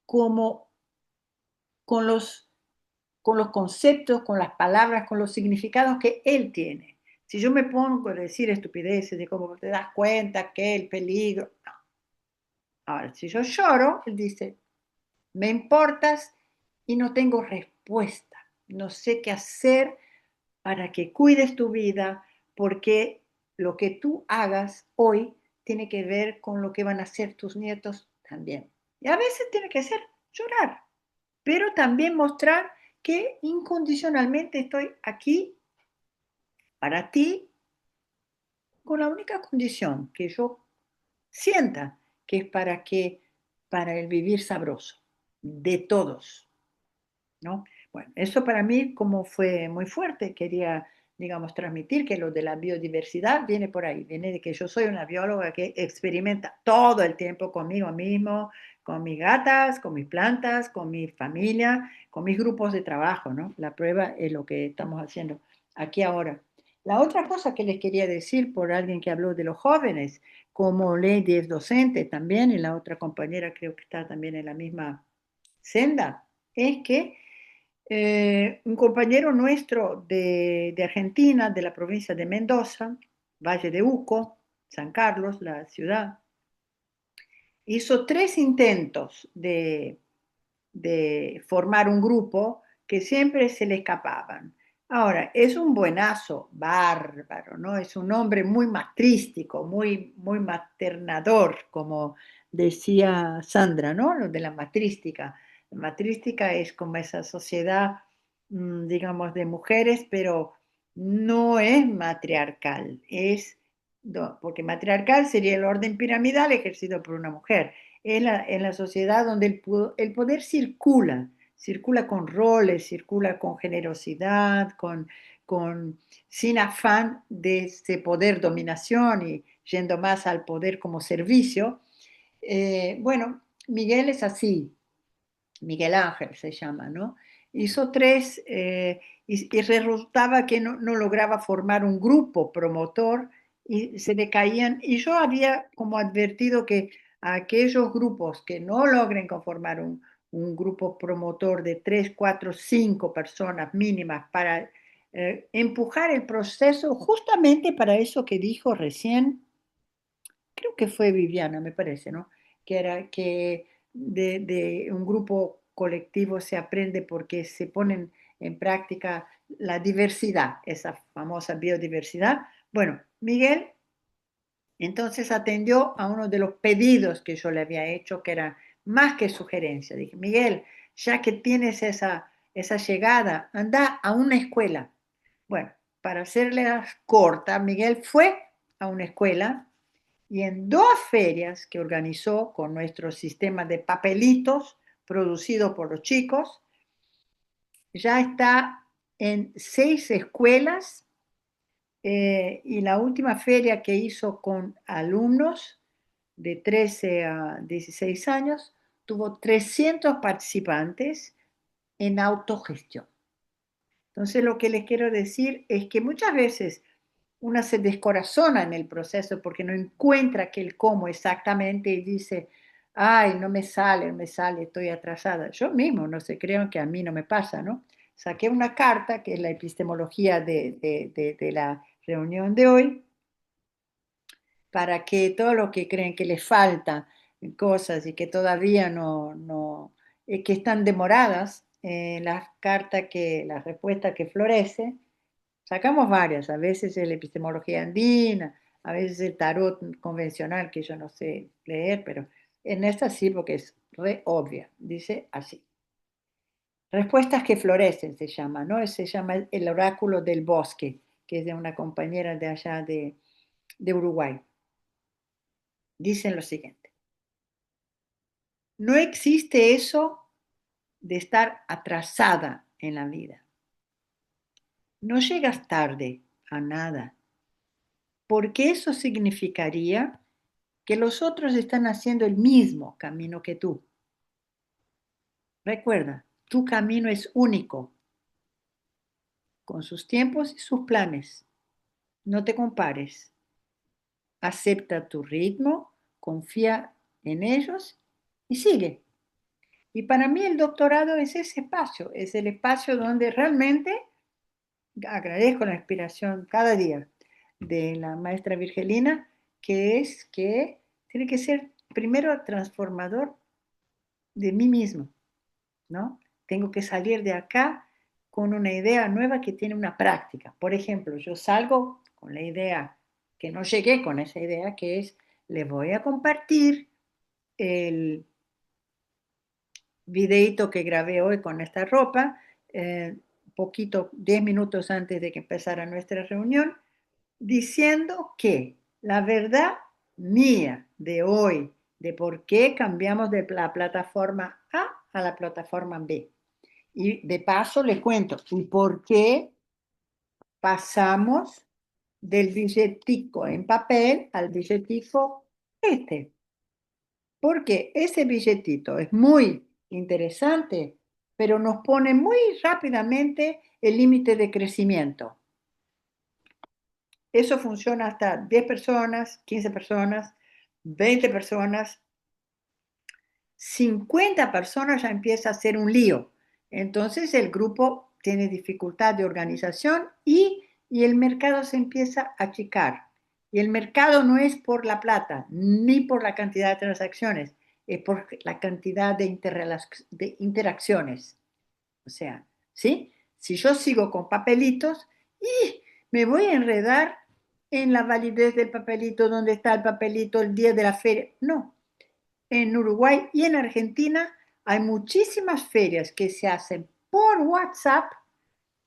como con con los conceptos, con las palabras, con los significados que él tiene. Si yo me pongo a decir estupideces de cómo te das cuenta que el peligro, no. Ahora, si yo lloro, él dice, me importas y no tengo respuesta, no sé qué hacer para que cuides tu vida, porque lo que tú hagas hoy tiene que ver con lo que van a hacer tus nietos también. Y a veces tiene que ser llorar, pero también mostrar que incondicionalmente estoy aquí para ti con la única condición que yo sienta que es para el vivir sabroso de todos, ¿no? Bueno, eso para mí como fue muy fuerte, quería, digamos, transmitir que lo de la biodiversidad viene por ahí, viene de que yo soy una bióloga que experimenta todo el tiempo conmigo mismo, con mis gatas, con mis plantas, con mi familia, con mis grupos de trabajo, ¿no? La prueba es lo que estamos haciendo aquí ahora. La otra cosa que les quería decir por alguien que habló de los jóvenes, como Lady es docente también, y la otra compañera creo que está también en la misma senda, es que un compañero nuestro de Argentina, de la provincia de Mendoza, Valle de Uco, San Carlos, la ciudad, hizo tres intentos de formar un grupo que siempre se le escapaban. Ahora, es un buenazo, bárbaro, ¿no? Es un hombre muy matrístico, muy maternador, como decía Sandra, ¿no? Lo de la matrística. La matrística es como esa sociedad, digamos, de mujeres, pero no es matriarcal, porque matriarcal sería el orden piramidal ejercido por una mujer en la sociedad donde el poder circula, circula con roles, circula con generosidad, con, sin afán de ese poder dominación y yendo más al poder como servicio. Bueno, Miguel es así, Miguel Ángel se llama, ¿no? Hizo tres y resultaba que no lograba formar un grupo promotor y se le caían. Y yo había como advertido que a aquellos grupos que no logren conformar un grupo promotor de tres, cuatro, cinco personas mínimas para empujar el proceso justamente para eso que dijo recién creo que fue Viviana, me parece, ¿no? Que era que de un grupo colectivo se aprende porque se ponen en práctica la diversidad, esa famosa biodiversidad. Bueno, Miguel entonces atendió a uno de los pedidos que yo le había hecho, que era más que sugerencia. Dije, Miguel, ya que tienes esa llegada, anda a una escuela. Bueno, para hacerle corta, Miguel fue a una escuela y en 2 ferias que organizó con nuestro sistema de papelitos producido por los chicos, ya está en 6 escuelas, y la última feria que hizo con alumnos de 13 a 16 años tuvo 300 participantes en autogestión. Entonces lo que les quiero decir es que muchas veces una se descorazona en el proceso porque no encuentra aquel cómo exactamente y dice, ay, no me sale, no me sale, estoy atrasada. Yo mismo, no se crean que a mí no me pasa, ¿no? Saqué una carta, que es la epistemología de la reunión de hoy, para que todo lo que creen que les falta cosas y que todavía que están demoradas, las cartas las respuestas que florecen, sacamos varias, a veces es la epistemología andina, a veces el tarot convencional que yo no sé leer, pero en esta sí porque es re obvia, dice así. Respuestas que florecen se llama, ¿no? Se llama el oráculo del bosque, que es de una compañera de allá de Uruguay. Dicen lo siguiente: no existe eso de estar atrasada en la vida. No llegas tarde a nada, porque eso significaría que los otros están haciendo el mismo camino que tú. Recuerda, tu camino es único, con sus tiempos y sus planes. No te compares. Acepta tu ritmo, confía en ellos y sigue. Y para mí el doctorado es ese espacio, es el espacio donde realmente agradezco la inspiración cada día de la maestra Virgelina, que es que tiene que ser primero transformador de mí mismo, ¿no? Tengo que salir de acá con una idea nueva que tiene una práctica. Por ejemplo, yo salgo con la idea, que no llegué con esa idea, que es, le voy a compartir el videíto que grabé hoy con esta ropa, poquito, 10 minutos antes de que empezara nuestra reunión, diciendo que la verdad mía de hoy, de por qué cambiamos de la plataforma a la plataforma B. Y de paso les cuento, ¿y por qué pasamos del billetico en papel al billetico este? Porque ese billetito es muy interesante, pero nos pone muy rápidamente el límite de crecimiento. Eso funciona hasta 10 personas, 15 personas, 20 personas, 50 personas ya empieza a ser un lío. Entonces el grupo tiene dificultad de organización y el mercado se empieza a achicar. Y el mercado no es por la plata, ni por la cantidad de transacciones, es por la cantidad de interacciones. O sea, ¿sí? Si yo sigo con papelitos, y me voy a enredar en la validez del papelito, dónde está el papelito el día de la feria. No, en Uruguay y en Argentina hay muchísimas ferias que se hacen por WhatsApp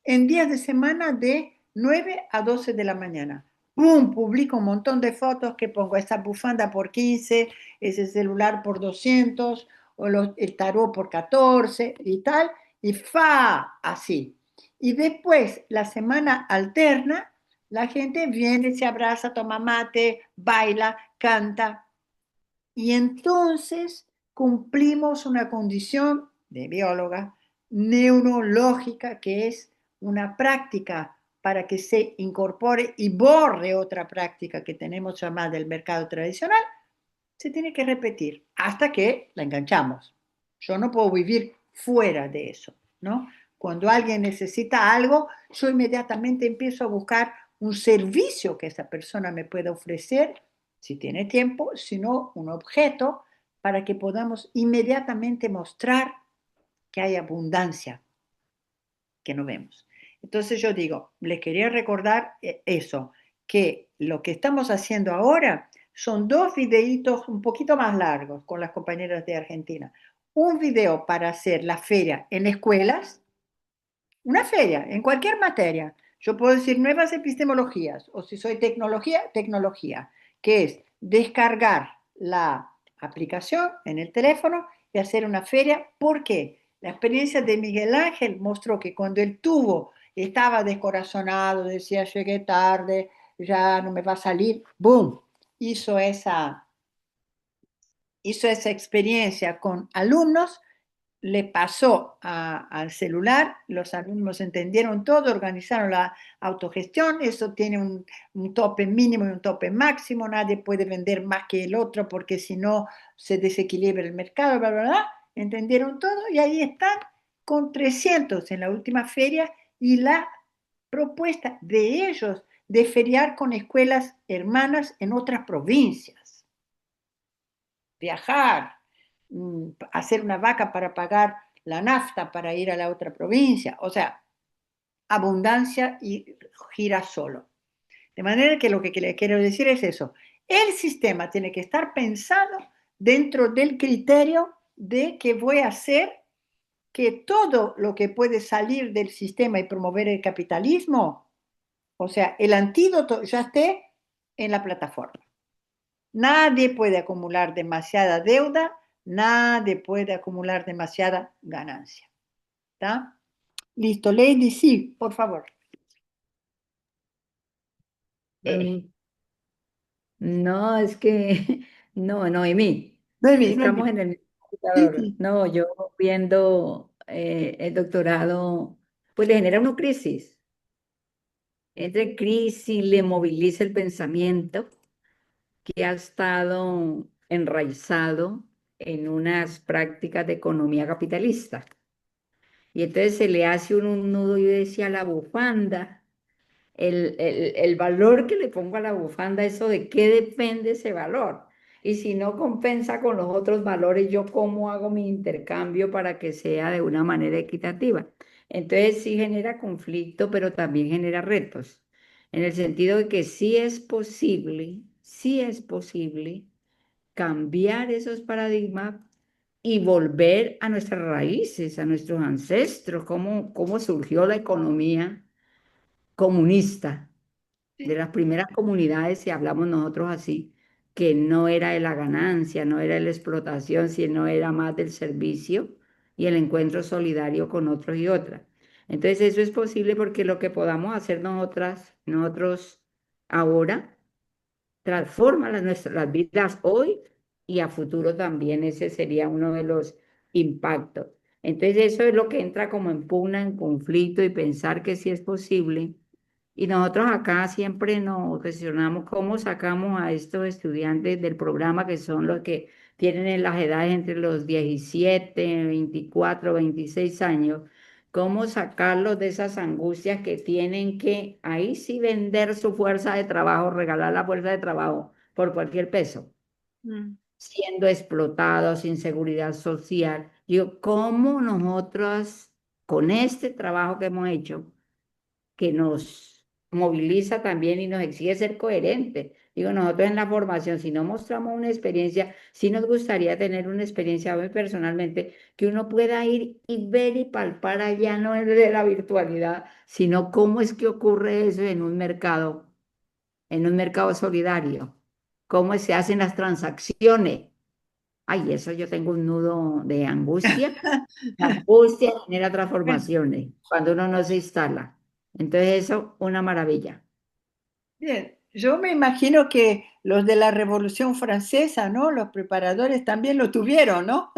en días de semana de 9 a 12 de la mañana. ¡Pum! Publico un montón de fotos que pongo esta bufanda por 15, ese celular por 200, o el tarot por 14 y tal, y ¡fa! Así. Y después, la semana alterna, la gente viene, se abraza, toma mate, baila, canta, y entonces cumplimos una condición de bióloga neurológica, que es una práctica para que se incorpore y borre otra práctica que tenemos llamada del mercado tradicional, se tiene que repetir hasta que la enganchamos. Yo no puedo vivir fuera de eso, ¿no? Cuando alguien necesita algo, yo inmediatamente empiezo a buscar un servicio que esa persona me pueda ofrecer, si tiene tiempo, si no, un objeto, para que podamos inmediatamente mostrar que hay abundancia. que no vemos. Entonces yo digo, les quería recordar eso, que lo que estamos haciendo ahora son dos videitos un poquito más largos con las compañeras de Argentina. Un video para hacer la feria en escuelas, una feria en cualquier materia. Yo puedo decir nuevas epistemologías, o si soy tecnología, tecnología, que es descargar la aplicación en el teléfono y hacer una feria. ¿Por qué? La experiencia de Miguel Ángel mostró que cuando él tuvo, estaba descorazonado, decía, llegué tarde, ya no me va a salir, ¡boom! Hizo esa, hizo esa experiencia con alumnos, le pasó al celular, los alumnos entendieron todo, organizaron la autogestión, eso tiene un tope mínimo y un tope máximo, nadie puede vender más que el otro porque si no se desequilibra el mercado, bla, bla, bla, entendieron todo y ahí están con 300 en la última feria y la propuesta de ellos de feriar con escuelas hermanas en otras provincias, viajar, hacer una vaca para pagar la nafta para ir a la otra provincia, o sea, abundancia y gira solo. De manera que lo que le quiero decir es eso, el sistema tiene que estar pensado dentro del criterio de que voy a hacer que todo lo que puede salir del sistema y promover el capitalismo, o sea, el antídoto ya esté en la plataforma. Nadie puede acumular demasiada deuda, nadie puede acumular demasiada ganancia. ¿Está? Listo, Lady, sí, por favor. Eh, no, es que, no, Noemí, Noemí, estamos Noemí. en el mismo Sí, computador. sí, No, yo viendo el doctorado, pues le genera una crisis. Entre crisis, le moviliza el pensamiento que ha estado enraizado en unas prácticas de economía capitalista. Y entonces se le hace un nudo, yo decía, la bufanda. El valor que le pongo a la bufanda, eso de qué depende ese valor. Y si no compensa con los otros valores, yo cómo hago mi intercambio para que sea de una manera equitativa. Entonces sí genera conflicto, pero también genera retos, en el sentido de que sí es posible cambiar esos paradigmas y volver a nuestras raíces, a nuestros ancestros, cómo surgió la economía comunista de sí. las primeras comunidades, si hablamos nosotros así, que no era de la ganancia, no era de la explotación, sino era más del servicio y el encuentro solidario con otros y otras. Entonces eso es posible porque lo que podamos hacer nosotros ahora, transforma las vidas hoy y a futuro también. Ese sería uno de los impactos. Entonces eso es lo que entra como en pugna, en conflicto y pensar que sí es posible. Y nosotros acá siempre nos cuestionamos cómo sacamos a estos estudiantes del programa que son los que tienen en las edades entre los 17 24 26 años, cómo sacarlos de esas angustias que tienen que ahí sí vender su fuerza de trabajo, regalar la fuerza de trabajo por cualquier peso, Mm. siendo explotados sin seguridad social. Yo, ¿cómo nosotros con este trabajo que hemos hecho, que nos moviliza también y nos exige ser coherentes? Digo, nosotros en la formación, si no mostramos una experiencia, sí nos gustaría tener una experiencia a mí personalmente, que uno pueda ir y ver y palpar allá, no es de la virtualidad, sino cómo es que ocurre eso en un mercado solidario, cómo se hacen las transacciones. Ay, eso yo tengo un nudo de angustia. La angustia genera Bueno, transformaciones cuando uno no se instala. Entonces eso, una maravilla. bien, yo me imagino que los de la Revolución Francesa, ¿no? Los preparadores también lo tuvieron, ¿no?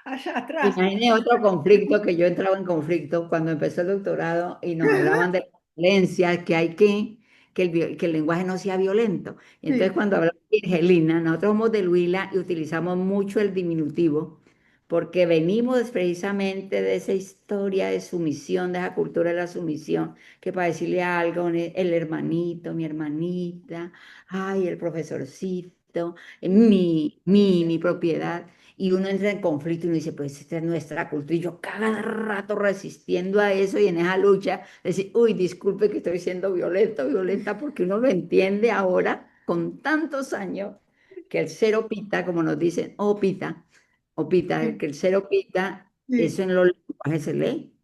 Allá atrás. Imagine otro conflicto que yo entraba en conflicto cuando empezó el doctorado y nos hablaban de la violencia, que el lenguaje no sea violento. Y entonces Sí. cuando hablamos de Angelina, nosotros somos del Huila y utilizamos mucho el diminutivo porque venimos precisamente de esa historia de sumisión, de esa cultura de la sumisión, que para decirle algo, el hermanito, mi hermanita, ay, el profesorcito, esto, mi propiedad. Y uno entra en conflicto y uno dice, pues esta es nuestra cultura. Y yo cada rato resistiendo a eso y en esa lucha, decir, uy, disculpe que estoy siendo violento, violenta, porque uno lo entiende ahora con tantos años que el cero pita, como nos dicen, o pita, Sí, que el cero pita, sí. eso en los lenguajes se lee.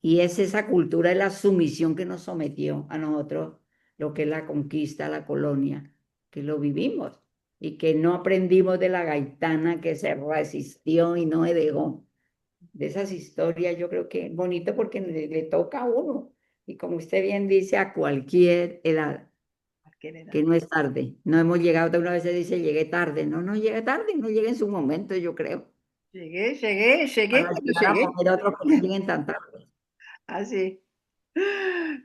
Y es esa cultura de la sumisión que nos sometió a nosotros, lo que es la conquista, la colonia, que lo vivimos y que no aprendimos de la gaitana que se resistió y no dejó. De esas historias yo creo que es bonito porque le toca a uno. Y como usted bien dice, a cualquier edad, Cualquier edad. que no es tarde. No hemos llegado, una vez se dice, llegué tarde. No, no llega tarde, no llega en su momento, yo creo. Llegué Para cuando ayudar a llegué. poner a otros que no lleguen tan tarde. Así.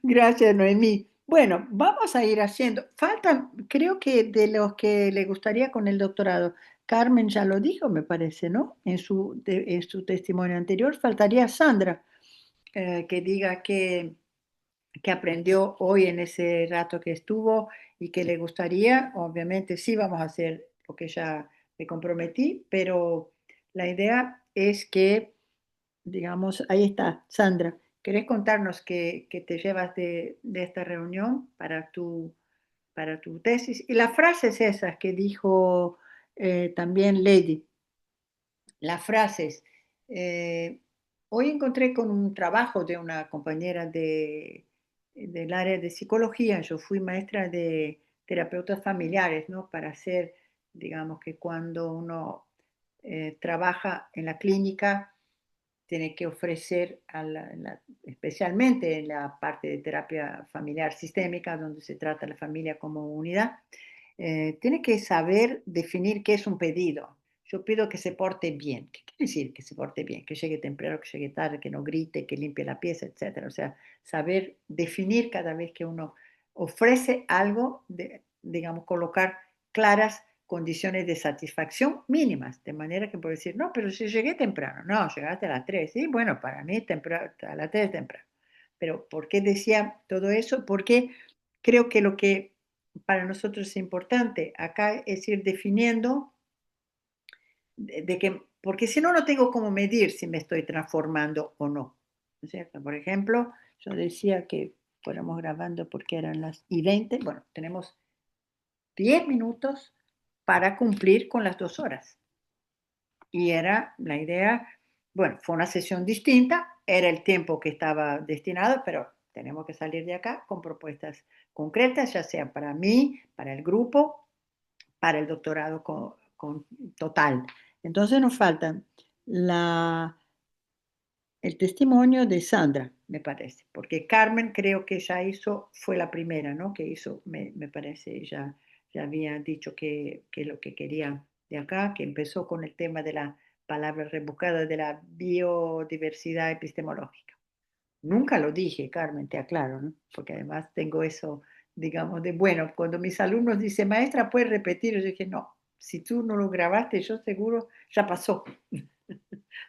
Gracias, Noemí. Bueno, vamos a ir haciendo. Faltan, creo que de los que le gustaría con el doctorado, Carmen ya lo dijo, me parece, ¿no? En su testimonio anterior, faltaría Sandra, que diga que aprendió hoy en ese rato que estuvo y que le gustaría. Obviamente sí vamos a hacer lo que ya me comprometí, pero la idea es que, digamos, ahí está, Sandra. ¿Querés contarnos qué te llevas de esta reunión para tu tesis? Y las frases esas que dijo también Lady, las frases. eh, Hoy encontré con un trabajo de una compañera del área de psicología. Yo fui maestra de terapeutas familiares, ¿no? Para hacer, digamos que cuando uno trabaja en la clínica, tiene que ofrecer, especialmente en la parte de terapia familiar sistémica, donde se trata la familia como unidad, tiene que saber definir qué es un pedido. Yo pido que se porte bien. ¿Qué quiere decir que se porte bien? Que llegue temprano, que llegue tarde, que no grite, que limpie la pieza, etcétera. O sea, saber definir cada vez que uno ofrece algo, digamos, colocar claras condiciones de satisfacción mínimas, de manera que puedo decir, no, pero si llegué temprano, no, llegaste a las 3, sí, bueno, para mí temprano, a las 3 temprano. Pero ¿por qué decía todo eso? Porque creo que lo que para nosotros es importante acá es ir definiendo de que, porque si no, no tengo cómo medir si me estoy transformando o no. ¿No es cierto? Por ejemplo, yo decía que fuéramos grabando porque eran las y 20, bueno, tenemos 10 minutos para cumplir con las 2 horas. Y era la idea, bueno, fue una sesión distinta, era el tiempo que estaba destinado, pero tenemos que salir de acá con propuestas concretas, ya sea para mí, para el grupo, para el doctorado con total. Entonces nos faltan el testimonio de Sandra, me parece, porque Carmen creo que ya hizo, fue la primera, ¿no? Que hizo, me parece, ya había dicho que lo que quería de acá, que empezó con el tema de la palabra rebuscada de la biodiversidad epistemológica. Nunca lo dije, Carmen, te aclaro, ¿no? Porque además tengo eso, digamos, de, bueno, cuando mis alumnos dicen, maestra, ¿puedes repetir? Yo dije, no, si tú no lo grabaste, yo seguro ya pasó.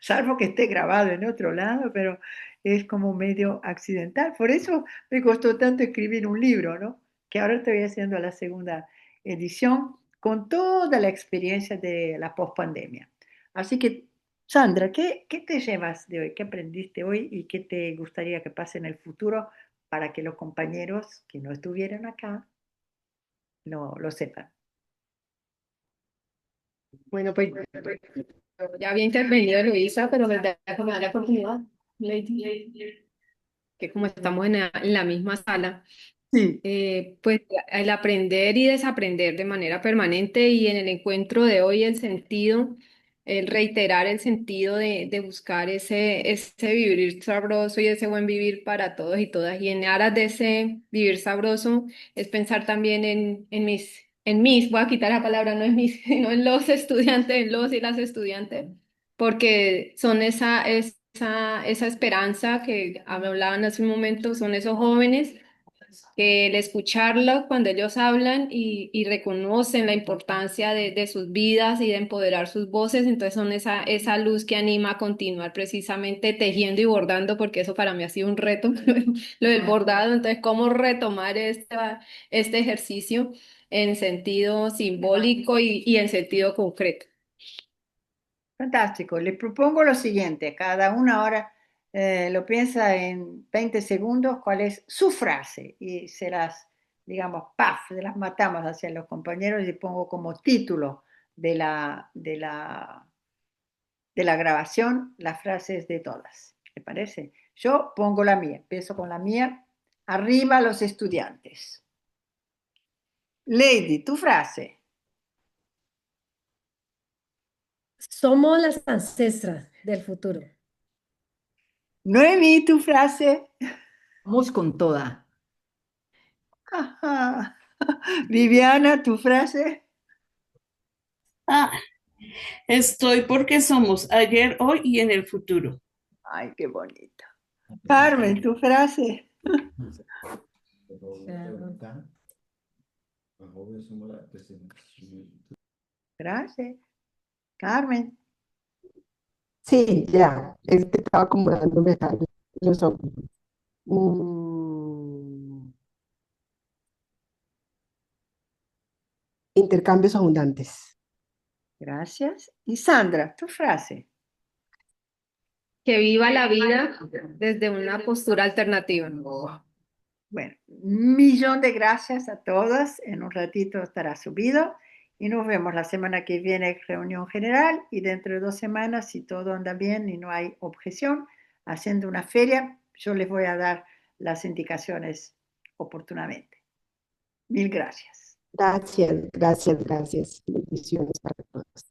Salvo que esté grabado en otro lado, pero es como medio accidental. Por eso me costó tanto escribir un libro, ¿no? Que ahora estoy haciendo la segunda edición con toda la experiencia de la pospandemia. Así que, Sandra, ¿qué te llevas de hoy? ¿Qué aprendiste hoy y qué te gustaría que pase en el futuro para que los compañeros que no estuvieran acá lo sepan? Bueno, pues Ya había intervenido Luisa, pero verdad que me da la oportunidad, Lady, que como estamos en la misma sala, Sí, pues el aprender y desaprender de manera permanente y en el encuentro de hoy el sentido, el reiterar el sentido de buscar ese vivir sabroso y ese buen vivir para todos y todas. Y en aras de ese vivir sabroso es pensar también en mis, voy a quitar la palabra, no en mis, sino en los estudiantes, en los y las estudiantes, porque son esa esperanza que hablaban hace un momento, son esos jóvenes que el escucharlo cuando ellos hablan y reconocen la importancia de sus vidas y de empoderar sus voces, entonces son esa luz que anima a continuar precisamente tejiendo y bordando, porque eso para mí ha sido un reto, lo del bordado, entonces cómo retomar este ejercicio en sentido simbólico y en sentido concreto. Fantástico. Le propongo lo siguiente, cada una ahora lo piensa en 20 segundos cuál es su frase y se las, digamos, paf, se las matamos hacia los compañeros y pongo como título de la grabación las frases de todas. ¿Te parece? Yo pongo la mía, empiezo con la mía. Arriba los estudiantes. Lady, tu frase. Somos las ancestras del futuro. Noemí, tu frase. Vamos con toda. Ajá. Viviana, tu frase. Ah, estoy porque somos ayer, hoy y en el futuro. Ay, qué bonito. Carmen, tu frase. Frase. Carmen. Sí, ya, es que estaba acomodándome acá los ojos. Mm, intercambios abundantes. Gracias. Y Sandra, tu frase. Que viva la vida desde una postura alternativa. Bueno, un millón de gracias a todas. En un ratito estará subido y nos vemos la semana que viene, reunión general, y dentro de 2 semanas, si todo anda bien y no hay objeción, haciendo una feria, yo les voy a dar las indicaciones oportunamente. Mil gracias. Gracias, gracias, gracias. Bendiciones para todos.